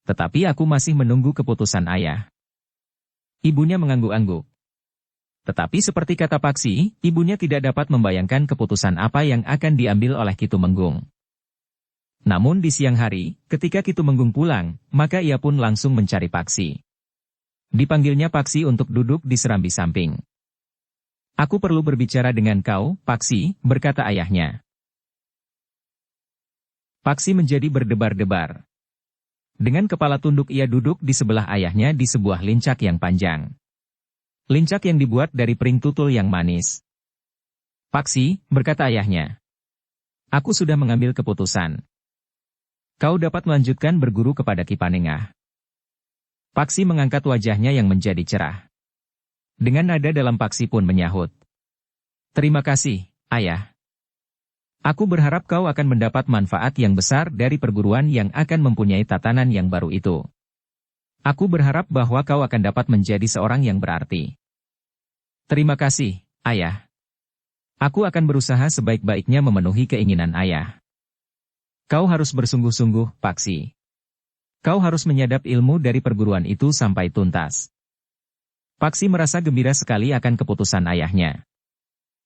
Tetapi aku masih menunggu keputusan ayah. Ibunya mengangguk-angguk. Tetapi seperti kata Paksi, ibunya tidak dapat membayangkan keputusan apa yang akan diambil oleh Ki Tumenggung. Namun di siang hari, ketika Ki Tumenggung pulang, maka ia pun langsung mencari Paksi. Dipanggilnya Paksi untuk duduk di serambi samping. Aku perlu berbicara dengan kau, Paksi, berkata ayahnya. Paksi menjadi berdebar-debar. Dengan kepala tunduk ia duduk di sebelah ayahnya di sebuah lincak yang panjang. Lincak yang dibuat dari pring tutul yang manis. Paksi, berkata ayahnya. Aku sudah mengambil keputusan. Kau dapat melanjutkan berguru kepada Ki Panengah. Paksi mengangkat wajahnya yang menjadi cerah. Dengan nada dalam Paksi pun menyahut. Terima kasih, ayah. Aku berharap kau akan mendapat manfaat yang besar dari perguruan yang akan mempunyai tatanan yang baru itu. Aku berharap bahwa kau akan dapat menjadi seorang yang berarti. Terima kasih, ayah. Aku akan berusaha sebaik-baiknya memenuhi keinginan ayah. Kau harus bersungguh-sungguh, Paksi. Kau harus menyadap ilmu dari perguruan itu sampai tuntas. Paksi merasa gembira sekali akan keputusan ayahnya.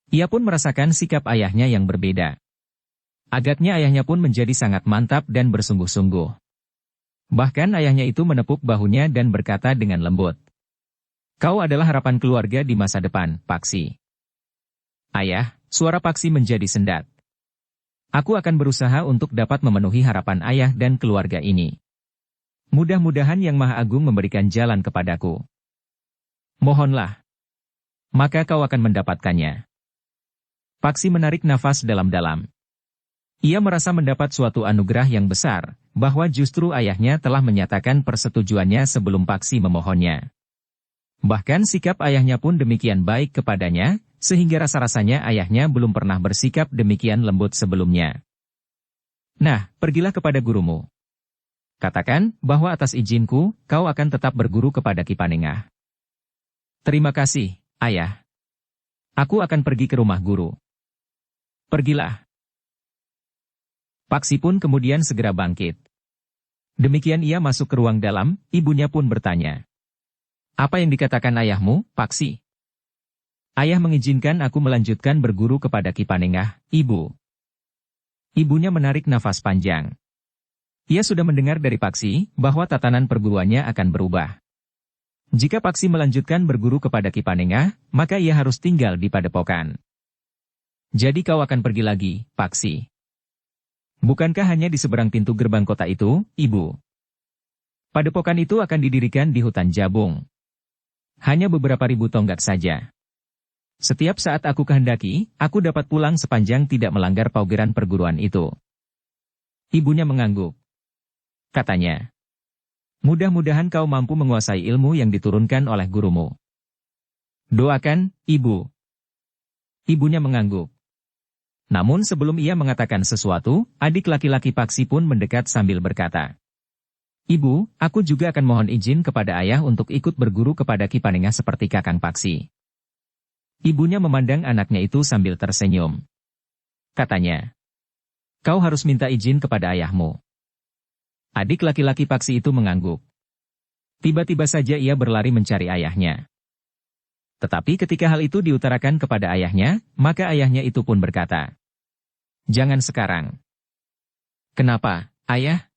Ia pun merasakan sikap ayahnya yang berbeda. Agaknya ayahnya pun menjadi sangat mantap dan bersungguh-sungguh. Bahkan ayahnya itu menepuk bahunya dan berkata dengan lembut. Kau adalah harapan keluarga di masa depan, Paksi. Ayah, suara Paksi menjadi sendat. Aku akan berusaha untuk dapat memenuhi harapan ayah dan keluarga ini. Mudah-mudahan Yang Maha Agung memberikan jalan kepadaku. Mohonlah. Maka kau akan mendapatkannya. Paksi menarik nafas dalam-dalam. Ia merasa mendapat suatu anugerah yang besar, bahwa justru ayahnya telah menyatakan persetujuannya sebelum Paksi memohonnya. Bahkan sikap ayahnya pun demikian baik kepadanya, sehingga rasa-rasanya ayahnya belum pernah bersikap demikian lembut sebelumnya. Nah, pergilah kepada gurumu. Katakan bahwa atas izinku, kau akan tetap berguru kepada Ki Panengah. Terima kasih, ayah. Aku akan pergi ke rumah guru. Pergilah. Paksi pun kemudian segera bangkit. Demikian ia masuk ke ruang dalam, ibunya pun bertanya. Apa yang dikatakan ayahmu, Paksi? Ayah mengizinkan aku melanjutkan berguru kepada Ki Panengah, Ibu. Ibunya menarik nafas panjang. Ia sudah mendengar dari Paksi bahwa tatanan perguruannya akan berubah. Jika Paksi melanjutkan berguru kepada Ki Panengah, maka ia harus tinggal di padepokan. Jadi kau akan pergi lagi, Paksi. Bukankah hanya di seberang pintu gerbang kota itu, Ibu? Padepokan itu akan didirikan di hutan Jabung. Hanya beberapa ribu tonggak saja. Setiap saat aku kehendaki, aku dapat pulang sepanjang tidak melanggar paugeran perguruan itu. Ibunya mengangguk. Katanya. Mudah-mudahan kau mampu menguasai ilmu yang diturunkan oleh gurumu. Doakan, Ibu. Ibunya mengangguk. Namun sebelum ia mengatakan sesuatu, adik laki-laki Paksi pun mendekat sambil berkata. Ibu, aku juga akan mohon izin kepada ayah untuk ikut berguru kepada Ki Panengah seperti Kakang Paksi. Ibunya memandang anaknya itu sambil tersenyum. Katanya. Kau harus minta izin kepada ayahmu. Adik laki-laki Paksi itu mengangguk. Tiba-tiba saja ia berlari mencari ayahnya. Tetapi ketika hal itu diutarakan kepada ayahnya, maka ayahnya itu pun berkata, jangan sekarang. Kenapa, ayah?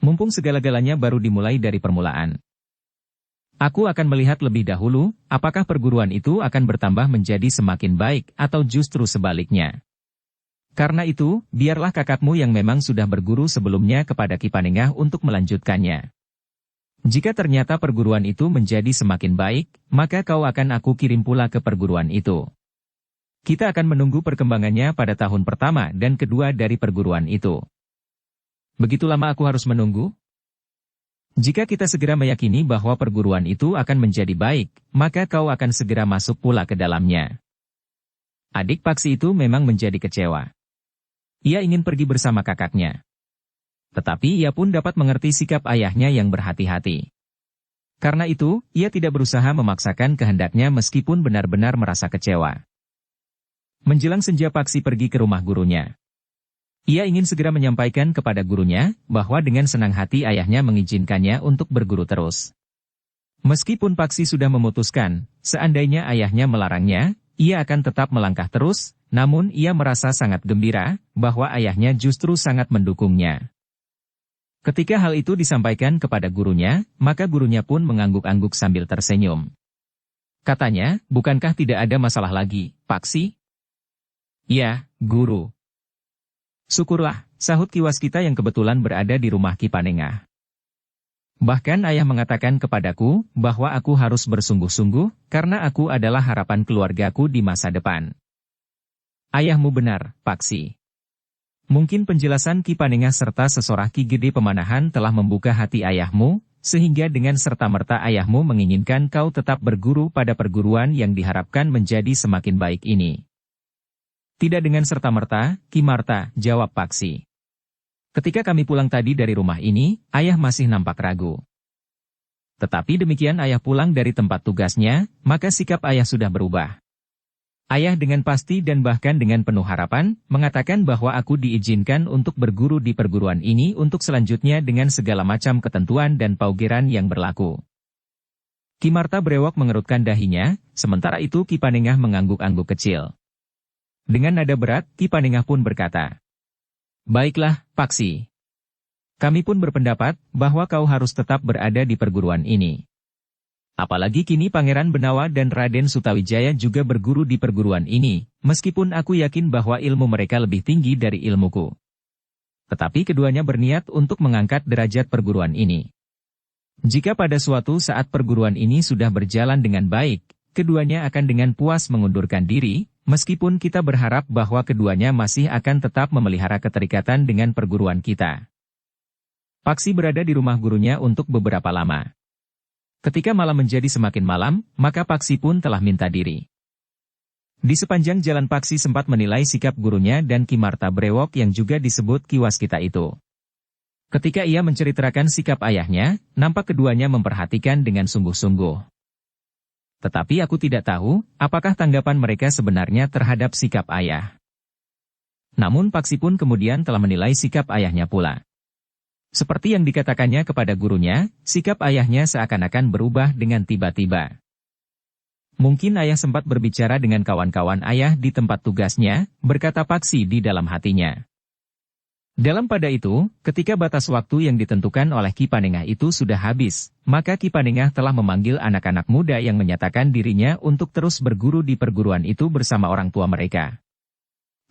Mumpung segala-galanya baru dimulai dari permulaan. Aku akan melihat lebih dahulu, apakah perguruan itu akan bertambah menjadi semakin baik atau justru sebaliknya. Karena itu, biarlah kakakmu yang memang sudah berguru sebelumnya kepada Ki Panengah untuk melanjutkannya. Jika ternyata perguruan itu menjadi semakin baik, maka kau akan aku kirim pula ke perguruan itu. Kita akan menunggu perkembangannya pada tahun pertama dan kedua dari perguruan itu. Begitu lama aku harus menunggu? Jika kita segera meyakini bahwa perguruan itu akan menjadi baik, maka kau akan segera masuk pula ke dalamnya. Adik Paksi itu memang menjadi kecewa. Ia ingin pergi bersama kakaknya. Tetapi ia pun dapat mengerti sikap ayahnya yang berhati-hati. Karena itu, ia tidak berusaha memaksakan kehendaknya meskipun benar-benar merasa kecewa. Menjelang senja Paksi pergi ke rumah gurunya. Ia ingin segera menyampaikan kepada gurunya bahwa dengan senang hati ayahnya mengizinkannya untuk berguru terus. Meskipun Paksi sudah memutuskan, seandainya ayahnya melarangnya, ia akan tetap melangkah terus, namun ia merasa sangat gembira bahwa ayahnya justru sangat mendukungnya. Ketika hal itu disampaikan kepada gurunya, maka gurunya pun mengangguk-angguk sambil tersenyum. Katanya, bukankah tidak ada masalah lagi, Paksi? Ya, guru. Syukurlah, sahut Ki Waskita yang kebetulan berada di rumah Ki Panengah. Bahkan ayah mengatakan kepadaku bahwa aku harus bersungguh-sungguh karena aku adalah harapan keluargaku di masa depan. Ayahmu benar, Paksi. Mungkin penjelasan Ki Panengah serta sesorah Ki Gede Pemanahan telah membuka hati ayahmu, sehingga dengan serta-merta ayahmu menginginkan kau tetap berguru pada perguruan yang diharapkan menjadi semakin baik ini. Tidak dengan serta-merta, Ki Marta, jawab Paksi. Ketika kami pulang tadi dari rumah ini, ayah masih nampak ragu. Tetapi demikian ayah pulang dari tempat tugasnya, maka sikap ayah sudah berubah. Ayah dengan pasti dan bahkan dengan penuh harapan, mengatakan bahwa aku diizinkan untuk berguru di perguruan ini untuk selanjutnya dengan segala macam ketentuan dan paugeran yang berlaku. Ki Marta berewok mengerutkan dahinya, sementara itu Ki Panengah mengangguk-angguk kecil. Dengan nada berat, Ki Panengah pun berkata, "Baiklah, Paksi. Kami pun berpendapat bahwa kau harus tetap berada di perguruan ini. Apalagi kini Pangeran Benawa dan Raden Sutawijaya juga berguru di perguruan ini, meskipun aku yakin bahwa ilmu mereka lebih tinggi dari ilmuku. Tetapi keduanya berniat untuk mengangkat derajat perguruan ini. Jika pada suatu saat perguruan ini sudah berjalan dengan baik, keduanya akan dengan puas mengundurkan diri, meskipun kita berharap bahwa keduanya masih akan tetap memelihara keterikatan dengan perguruan kita." Paksi berada di rumah gurunya untuk beberapa lama. Ketika malam menjadi semakin malam, maka Paksi pun telah minta diri. Di sepanjang jalan Paksi sempat menilai sikap gurunya dan Ki Marta Brewok yang juga disebut Ki Waskita itu. Ketika ia menceritakan sikap ayahnya, nampak keduanya memperhatikan dengan sungguh-sungguh. Tetapi aku tidak tahu, apakah tanggapan mereka sebenarnya terhadap sikap ayah. Namun Paksi pun kemudian telah menilai sikap ayahnya pula. Seperti yang dikatakannya kepada gurunya, sikap ayahnya seakan-akan berubah dengan tiba-tiba. Mungkin ayah sempat berbicara dengan kawan-kawan ayah di tempat tugasnya, berkata Paksi di dalam hatinya. Dalam pada itu, ketika batas waktu yang ditentukan oleh Ki Panengah itu sudah habis, maka Ki Panengah telah memanggil anak-anak muda yang menyatakan dirinya untuk terus berguru di perguruan itu bersama orang tua mereka.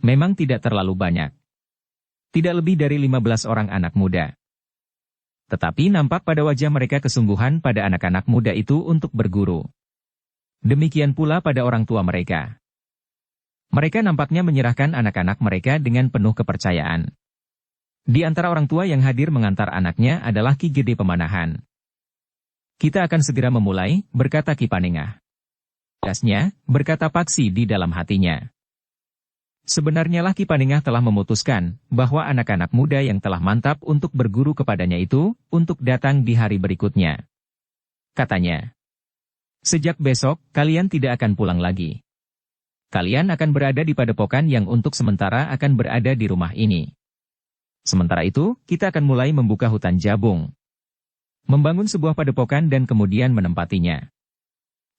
Memang tidak terlalu banyak. Tidak lebih dari 15 orang anak muda. Tetapi nampak pada wajah mereka kesungguhan pada anak-anak muda itu untuk berguru. Demikian pula pada orang tua mereka. Mereka nampaknya menyerahkan anak-anak mereka dengan penuh kepercayaan. Di antara orang tua yang hadir mengantar anaknya adalah Ki Gede Pemanahan. "Kita akan segera memulai," berkata Ki Panengah. "Gasnya," berkata Paksi di dalam hatinya. Sebenarnya lah Ki Panengah telah memutuskan bahwa anak-anak muda yang telah mantap untuk berguru kepadanya itu, untuk datang di hari berikutnya. Katanya, "Sejak besok, kalian tidak akan pulang lagi. Kalian akan berada di padepokan yang untuk sementara akan berada di rumah ini. Sementara itu, kita akan mulai membuka hutan jabung. Membangun sebuah padepokan dan kemudian menempatinya.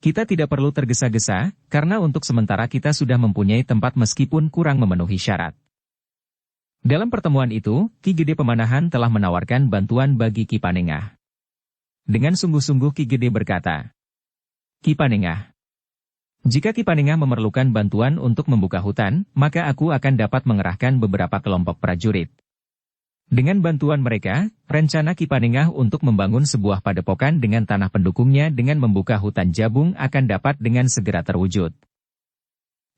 Kita tidak perlu tergesa-gesa, karena untuk sementara kita sudah mempunyai tempat meskipun kurang memenuhi syarat." Dalam pertemuan itu, Ki Gede Pemanahan telah menawarkan bantuan bagi Ki Panengah. Dengan sungguh-sungguh Ki Gede berkata, "Ki Panengah, jika Ki Panengah memerlukan bantuan untuk membuka hutan, maka aku akan dapat mengerahkan beberapa kelompok prajurit. Dengan bantuan mereka, rencana Ki Panengah untuk membangun sebuah padepokan dengan tanah pendukungnya dengan membuka hutan jabung akan dapat dengan segera terwujud."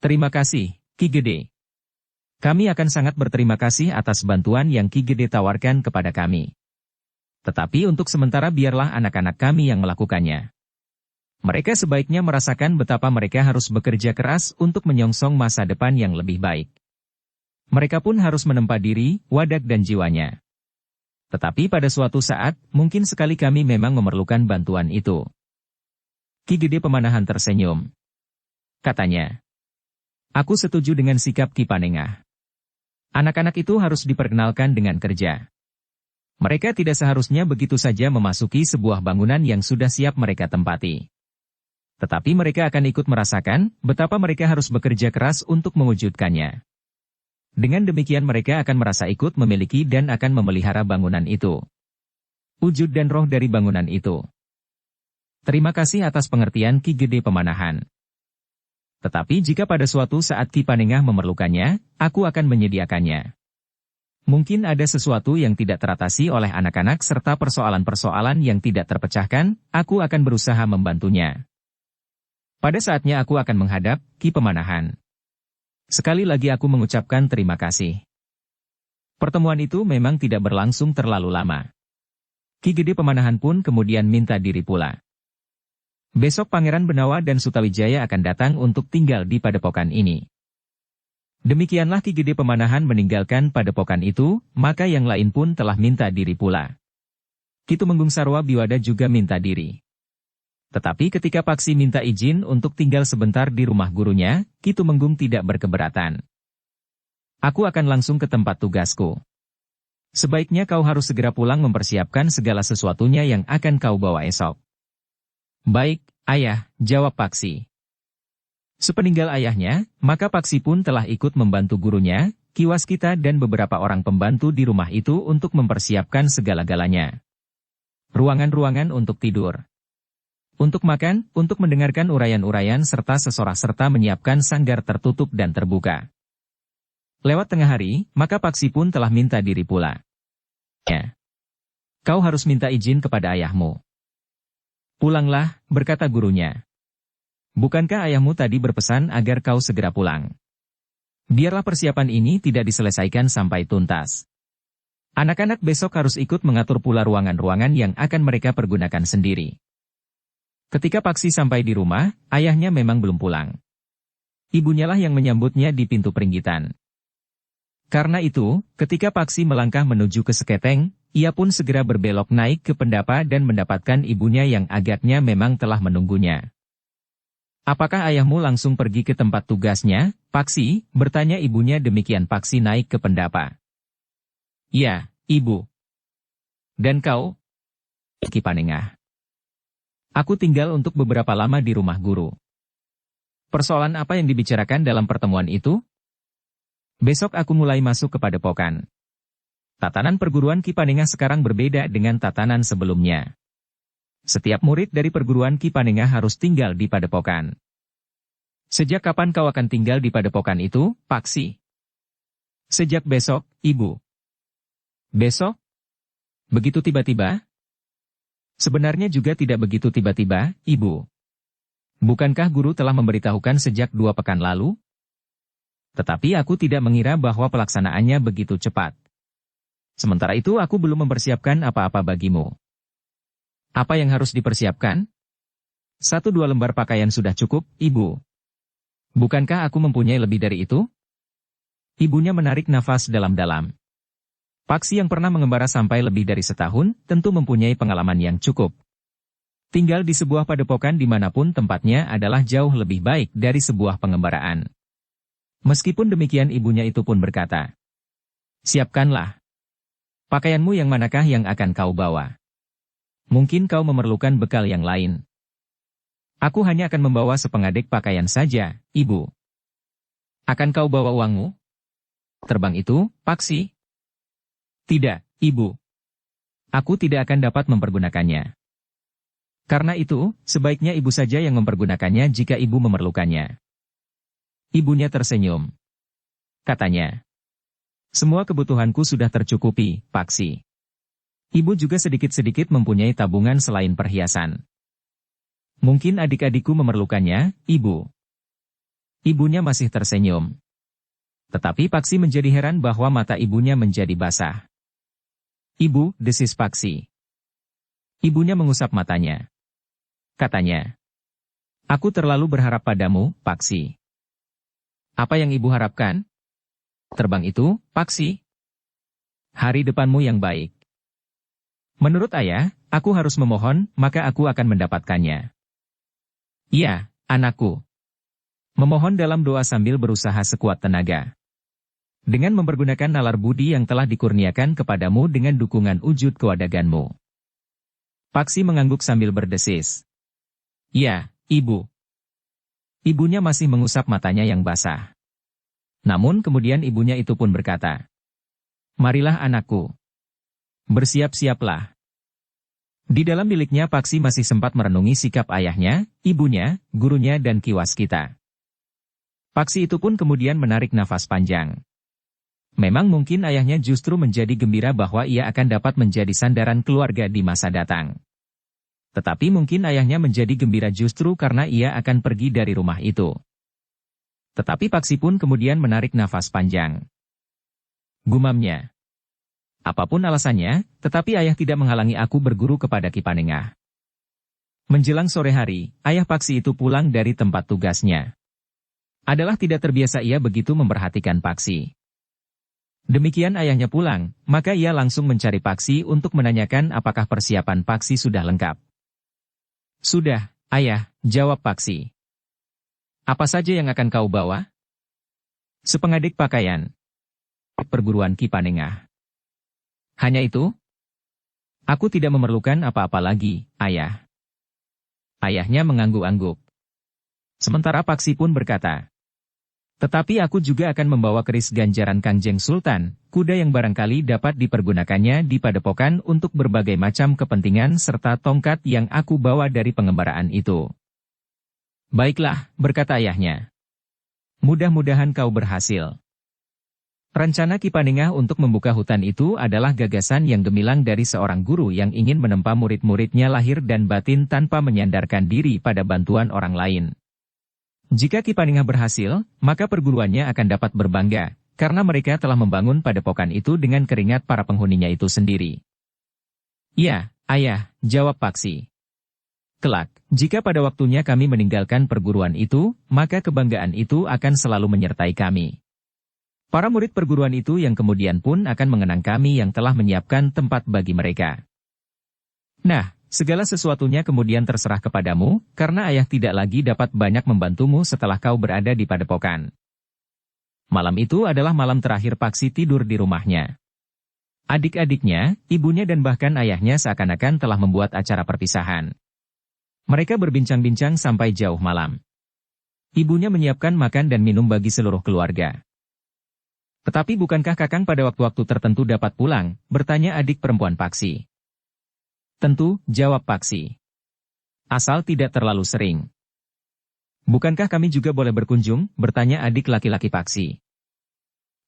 Terima kasih, Ki Gede. Kami akan sangat berterima kasih atas bantuan yang Ki Gede tawarkan kepada kami. Tetapi untuk sementara biarlah anak-anak kami yang melakukannya. Mereka sebaiknya merasakan betapa mereka harus bekerja keras untuk menyongsong masa depan yang lebih baik. Mereka pun harus menempa diri, wadak dan jiwanya. Tetapi pada suatu saat, mungkin sekali kami memang memerlukan bantuan itu. Ki Gede Pemanahan tersenyum. Katanya, aku setuju dengan sikap Ki Panengah. Anak-anak itu harus diperkenalkan dengan kerja. Mereka tidak seharusnya begitu saja memasuki sebuah bangunan yang sudah siap mereka tempati. Tetapi mereka akan ikut merasakan betapa mereka harus bekerja keras untuk mewujudkannya. Dengan demikian mereka akan merasa ikut memiliki dan akan memelihara bangunan itu. Wujud dan roh dari bangunan itu. Terima kasih atas pengertian Ki Gede Pemanahan. Tetapi jika pada suatu saat Ki Panengah memerlukannya, aku akan menyediakannya. Mungkin ada sesuatu yang tidak teratasi oleh anak-anak serta persoalan-persoalan yang tidak terpecahkan, aku akan berusaha membantunya. Pada saatnya aku akan menghadap Ki Pemanahan. Sekali lagi aku mengucapkan terima kasih. Pertemuan itu memang tidak berlangsung terlalu lama. Ki Gede Pemanahan pun kemudian minta diri pula. Besok Pangeran Benawa dan Sutawijaya akan datang untuk tinggal di padepokan ini. Demikianlah Ki Gede Pemanahan meninggalkan padepokan itu, maka yang lain pun telah minta diri pula. Ki Tumenggung Sarwa Biwada juga minta diri. Tetapi ketika Paksi minta izin untuk tinggal sebentar di rumah gurunya, Ki Tumenggung tidak berkeberatan. Aku akan langsung ke tempat tugasku. Sebaiknya kau harus segera pulang mempersiapkan segala sesuatunya yang akan kau bawa esok. Baik, ayah, jawab Paksi. Sepeninggal ayahnya, maka Paksi pun telah ikut membantu gurunya, Ki Waskita dan beberapa orang pembantu di rumah itu untuk mempersiapkan segala-galanya. Ruangan-ruangan untuk tidur. Untuk makan, untuk mendengarkan uraian-uraian serta sesorak-serta menyiapkan sanggar tertutup dan terbuka. Lewat tengah hari, maka Paksi pun telah minta diri pula. Ya. Kau harus minta izin kepada ayahmu. Pulanglah, berkata gurunya. Bukankah ayahmu tadi berpesan agar kau segera pulang? Biarlah persiapan ini tidak diselesaikan sampai tuntas. Anak-anak besok harus ikut mengatur pula ruangan-ruangan yang akan mereka pergunakan sendiri. Ketika Paksi sampai di rumah, ayahnya memang belum pulang. Ibunya lah yang menyambutnya di pintu peringgitan. Karena itu, ketika Paksi melangkah menuju ke seketeng, ia pun segera berbelok naik ke pendapa dan mendapatkan ibunya yang agaknya memang telah menunggunya. Apakah ayahmu langsung pergi ke tempat tugasnya, Paksi? Bertanya ibunya demikian Paksi naik ke pendapa. Ya, ibu. Dan kau? Ki Panengah. Aku tinggal untuk beberapa lama di rumah guru. Persoalan apa yang dibicarakan dalam pertemuan itu? Besok aku mulai masuk ke padepokan. Tatanan perguruan Ki Panengah sekarang berbeda dengan tatanan sebelumnya. Setiap murid dari perguruan Ki Panengah harus tinggal di padepokan. Sejak kapan kau akan tinggal di padepokan itu, Paksi? Sejak besok, Ibu. Besok? Begitu tiba-tiba? Sebenarnya juga tidak begitu tiba-tiba, Ibu. Bukankah guru telah memberitahukan sejak 2 pekan lalu? Tetapi aku tidak mengira bahwa pelaksanaannya begitu cepat. Sementara itu aku belum mempersiapkan apa-apa bagimu. Apa yang harus dipersiapkan? 1-2 lembar pakaian sudah cukup, Ibu. Bukankah aku mempunyai lebih dari itu? Ibunya menarik nafas dalam-dalam. Paksi yang pernah mengembara sampai lebih dari setahun, tentu mempunyai pengalaman yang cukup. Tinggal di sebuah padepokan dimanapun tempatnya adalah jauh lebih baik dari sebuah pengembaraan. Meskipun demikian ibunya itu pun berkata, siapkanlah. Pakaianmu yang manakah yang akan kau bawa? Mungkin kau memerlukan bekal yang lain. Aku hanya akan membawa sepengadek pakaian saja, Ibu. Akan kau bawa uangmu? Terbang itu, Paksi? Tidak, Ibu. Aku tidak akan dapat mempergunakannya. Karena itu, sebaiknya Ibu saja yang mempergunakannya jika Ibu memerlukannya. Ibunya tersenyum. Katanya, semua kebutuhanku sudah tercukupi, Paksi. Ibu juga sedikit-sedikit mempunyai tabungan selain perhiasan. Mungkin adik-adikku memerlukannya, Ibu. Ibunya masih tersenyum. Tetapi Paksi menjadi heran bahwa mata ibunya menjadi basah. "Ibu," desis Paksi. Ibunya mengusap matanya. Katanya, "Aku terlalu berharap padamu, Paksi." "Apa yang ibu harapkan?" "Terbang itu, Paksi. Hari depanmu yang baik." "Menurut ayah, aku harus memohon, maka aku akan mendapatkannya." "Iya, anakku." Memohon dalam doa sambil berusaha sekuat tenaga. Dengan mempergunakan nalar budi yang telah dikurniakan kepadamu dengan dukungan wujud kewadaganmu. Paksi mengangguk sambil berdesis. "Ya, ibu." Ibunya masih mengusap matanya yang basah. Namun kemudian ibunya itu pun berkata, "Marilah anakku. Bersiap-siaplah." Di dalam biliknya Paksi masih sempat merenungi sikap ayahnya, ibunya, gurunya dan Ki Waskita. Paksi itu pun kemudian menarik nafas panjang. Memang mungkin ayahnya justru menjadi gembira bahwa ia akan dapat menjadi sandaran keluarga di masa datang. Tetapi mungkin ayahnya menjadi gembira justru karena ia akan pergi dari rumah itu. Tetapi Paksi pun kemudian menarik nafas panjang. Gumamnya, "Apapun alasannya, tetapi ayah tidak menghalangi aku berguru kepada Ki Panengah." Menjelang sore hari, ayah Paksi itu pulang dari tempat tugasnya. Adalah tidak terbiasa ia begitu memperhatikan Paksi. Demikian ayahnya pulang, maka ia langsung mencari Paksi untuk menanyakan apakah persiapan Paksi sudah lengkap. "Sudah, ayah," jawab Paksi. "Apa saja yang akan kau bawa?" "Sepengadik pakaian. Perguruan Ki Panengah." "Hanya itu?" "Aku tidak memerlukan apa-apa lagi, ayah." Ayahnya mengangguk-angguk. Sementara Paksi pun berkata, "Tetapi aku juga akan membawa keris ganjaran Kangjeng Sultan, kuda yang barangkali dapat dipergunakannya di padepokan untuk berbagai macam kepentingan serta tongkat yang aku bawa dari pengembaraan itu." "Baiklah," berkata ayahnya. "Mudah-mudahan kau berhasil." Rencana Ki Panengah untuk membuka hutan itu adalah gagasan yang gemilang dari seorang guru yang ingin menempa murid-muridnya lahir dan batin tanpa menyandarkan diri pada bantuan orang lain. Jika Ki Panengah berhasil, maka perguruannya akan dapat berbangga, karena mereka telah membangun padepokan itu dengan keringat para penghuninya itu sendiri. "Ya, ayah," jawab Paksi. "Kelak, jika pada waktunya kami meninggalkan perguruan itu, maka kebanggaan itu akan selalu menyertai kami. Para murid perguruan itu yang kemudian pun akan mengenang kami yang telah menyiapkan tempat bagi mereka. Nah, segala sesuatunya kemudian terserah kepadamu, karena ayah tidak lagi dapat banyak membantumu setelah kau berada di padepokan." Malam itu adalah malam terakhir Paksi tidur di rumahnya. Adik-adiknya, ibunya dan bahkan ayahnya seakan-akan telah membuat acara perpisahan. Mereka berbincang-bincang sampai jauh malam. Ibunya menyiapkan makan dan minum bagi seluruh keluarga. "Tetapi bukankah Kakang pada waktu-waktu tertentu dapat pulang?" bertanya adik perempuan Paksi. "Tentu," jawab Paksi. "Asal tidak terlalu sering." "Bukankah kami juga boleh berkunjung?" bertanya adik laki-laki Paksi.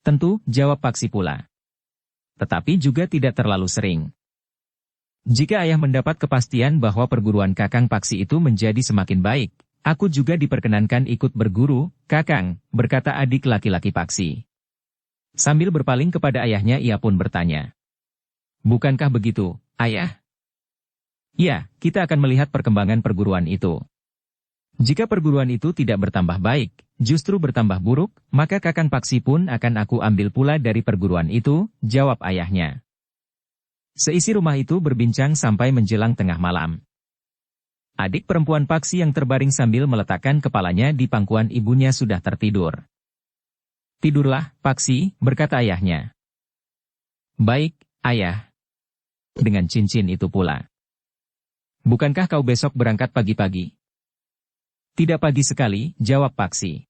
"Tentu," jawab Paksi pula. "Tetapi juga tidak terlalu sering. Jika ayah mendapat kepastian bahwa perguruan Kakang Paksi itu menjadi semakin baik, aku juga diperkenankan ikut berguru, Kakang," berkata adik laki-laki Paksi. Sambil berpaling kepada ayahnya ia pun bertanya, "Bukankah begitu, ayah?" "Ya, kita akan melihat perkembangan perguruan itu. Jika perguruan itu tidak bertambah baik, justru bertambah buruk, maka Kakang Paksi pun akan aku ambil pula dari perguruan itu," jawab ayahnya. Seisi rumah itu berbincang sampai menjelang tengah malam. Adik perempuan Paksi yang terbaring sambil meletakkan kepalanya di pangkuan ibunya sudah tertidur. "Tidurlah, Paksi," berkata ayahnya. "Baik, ayah." Dengan cincin itu pula. "Bukankah kau besok berangkat pagi-pagi?" "Tidak pagi sekali," jawab Paksi.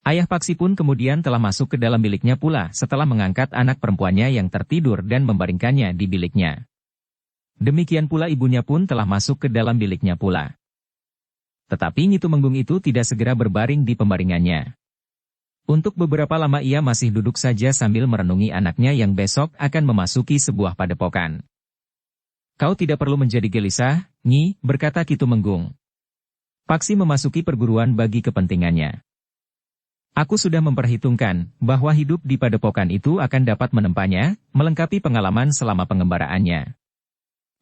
Ayah Paksi pun kemudian telah masuk ke dalam biliknya pula setelah mengangkat anak perempuannya yang tertidur dan membaringkannya di biliknya. Demikian pula ibunya pun telah masuk ke dalam biliknya pula. Tetapi Nyi Tumenggung itu tidak segera berbaring di pembaringannya. Untuk beberapa lama ia masih duduk saja sambil merenungi anaknya yang besok akan memasuki sebuah padepokan. "Kau tidak perlu menjadi gelisah, Nyi," berkata Ki Tumenggung. "Paksi memasuki perguruan bagi kepentingannya. Aku sudah memperhitungkan bahwa hidup di padepokan itu akan dapat menempanya, melengkapi pengalaman selama pengembaraannya.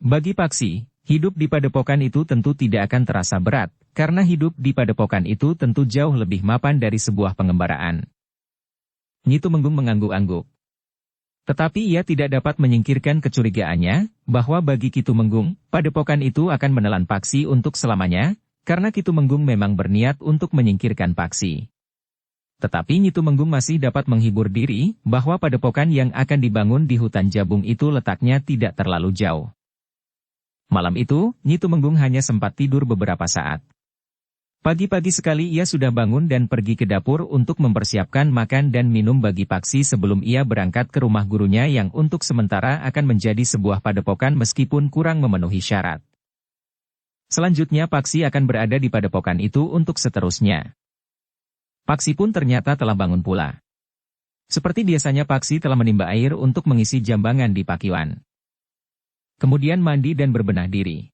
Bagi Paksi, hidup di padepokan itu tentu tidak akan terasa berat, karena hidup di padepokan itu tentu jauh lebih mapan dari sebuah pengembaraan. Nyi Tumenggung mengangguk-angguk. Tetapi ia tidak dapat menyingkirkan kecurigaannya, bahwa bagi Ki Tumenggung, padepokan itu akan menelan Paksi untuk selamanya, karena Ki Tumenggung memang berniat untuk menyingkirkan Paksi. Tetapi Nyi Tumenggung masih dapat menghibur diri, bahwa padepokan yang akan dibangun di hutan Jabung itu letaknya tidak terlalu jauh. Malam itu, Nyi Tumenggung hanya sempat tidur beberapa saat. Pagi-pagi sekali ia sudah bangun dan pergi ke dapur untuk mempersiapkan makan dan minum bagi Paksi sebelum ia berangkat ke rumah gurunya yang untuk sementara akan menjadi sebuah padepokan meskipun kurang memenuhi syarat. Selanjutnya Paksi akan berada di padepokan itu untuk seterusnya. Paksi pun ternyata telah bangun pula. Seperti biasanya Paksi telah menimba air untuk mengisi jambangan di pakiwan. Kemudian mandi dan berbenah diri.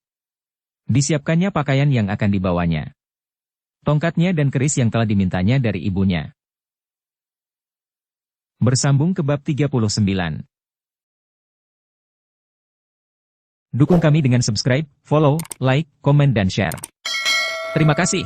Disiapkannya pakaian yang akan dibawanya. Tongkatnya dan keris yang telah dimintanya dari ibunya. Bersambung ke bab 39. Dukung kami dengan subscribe, follow, like, komen dan share. Terima kasih.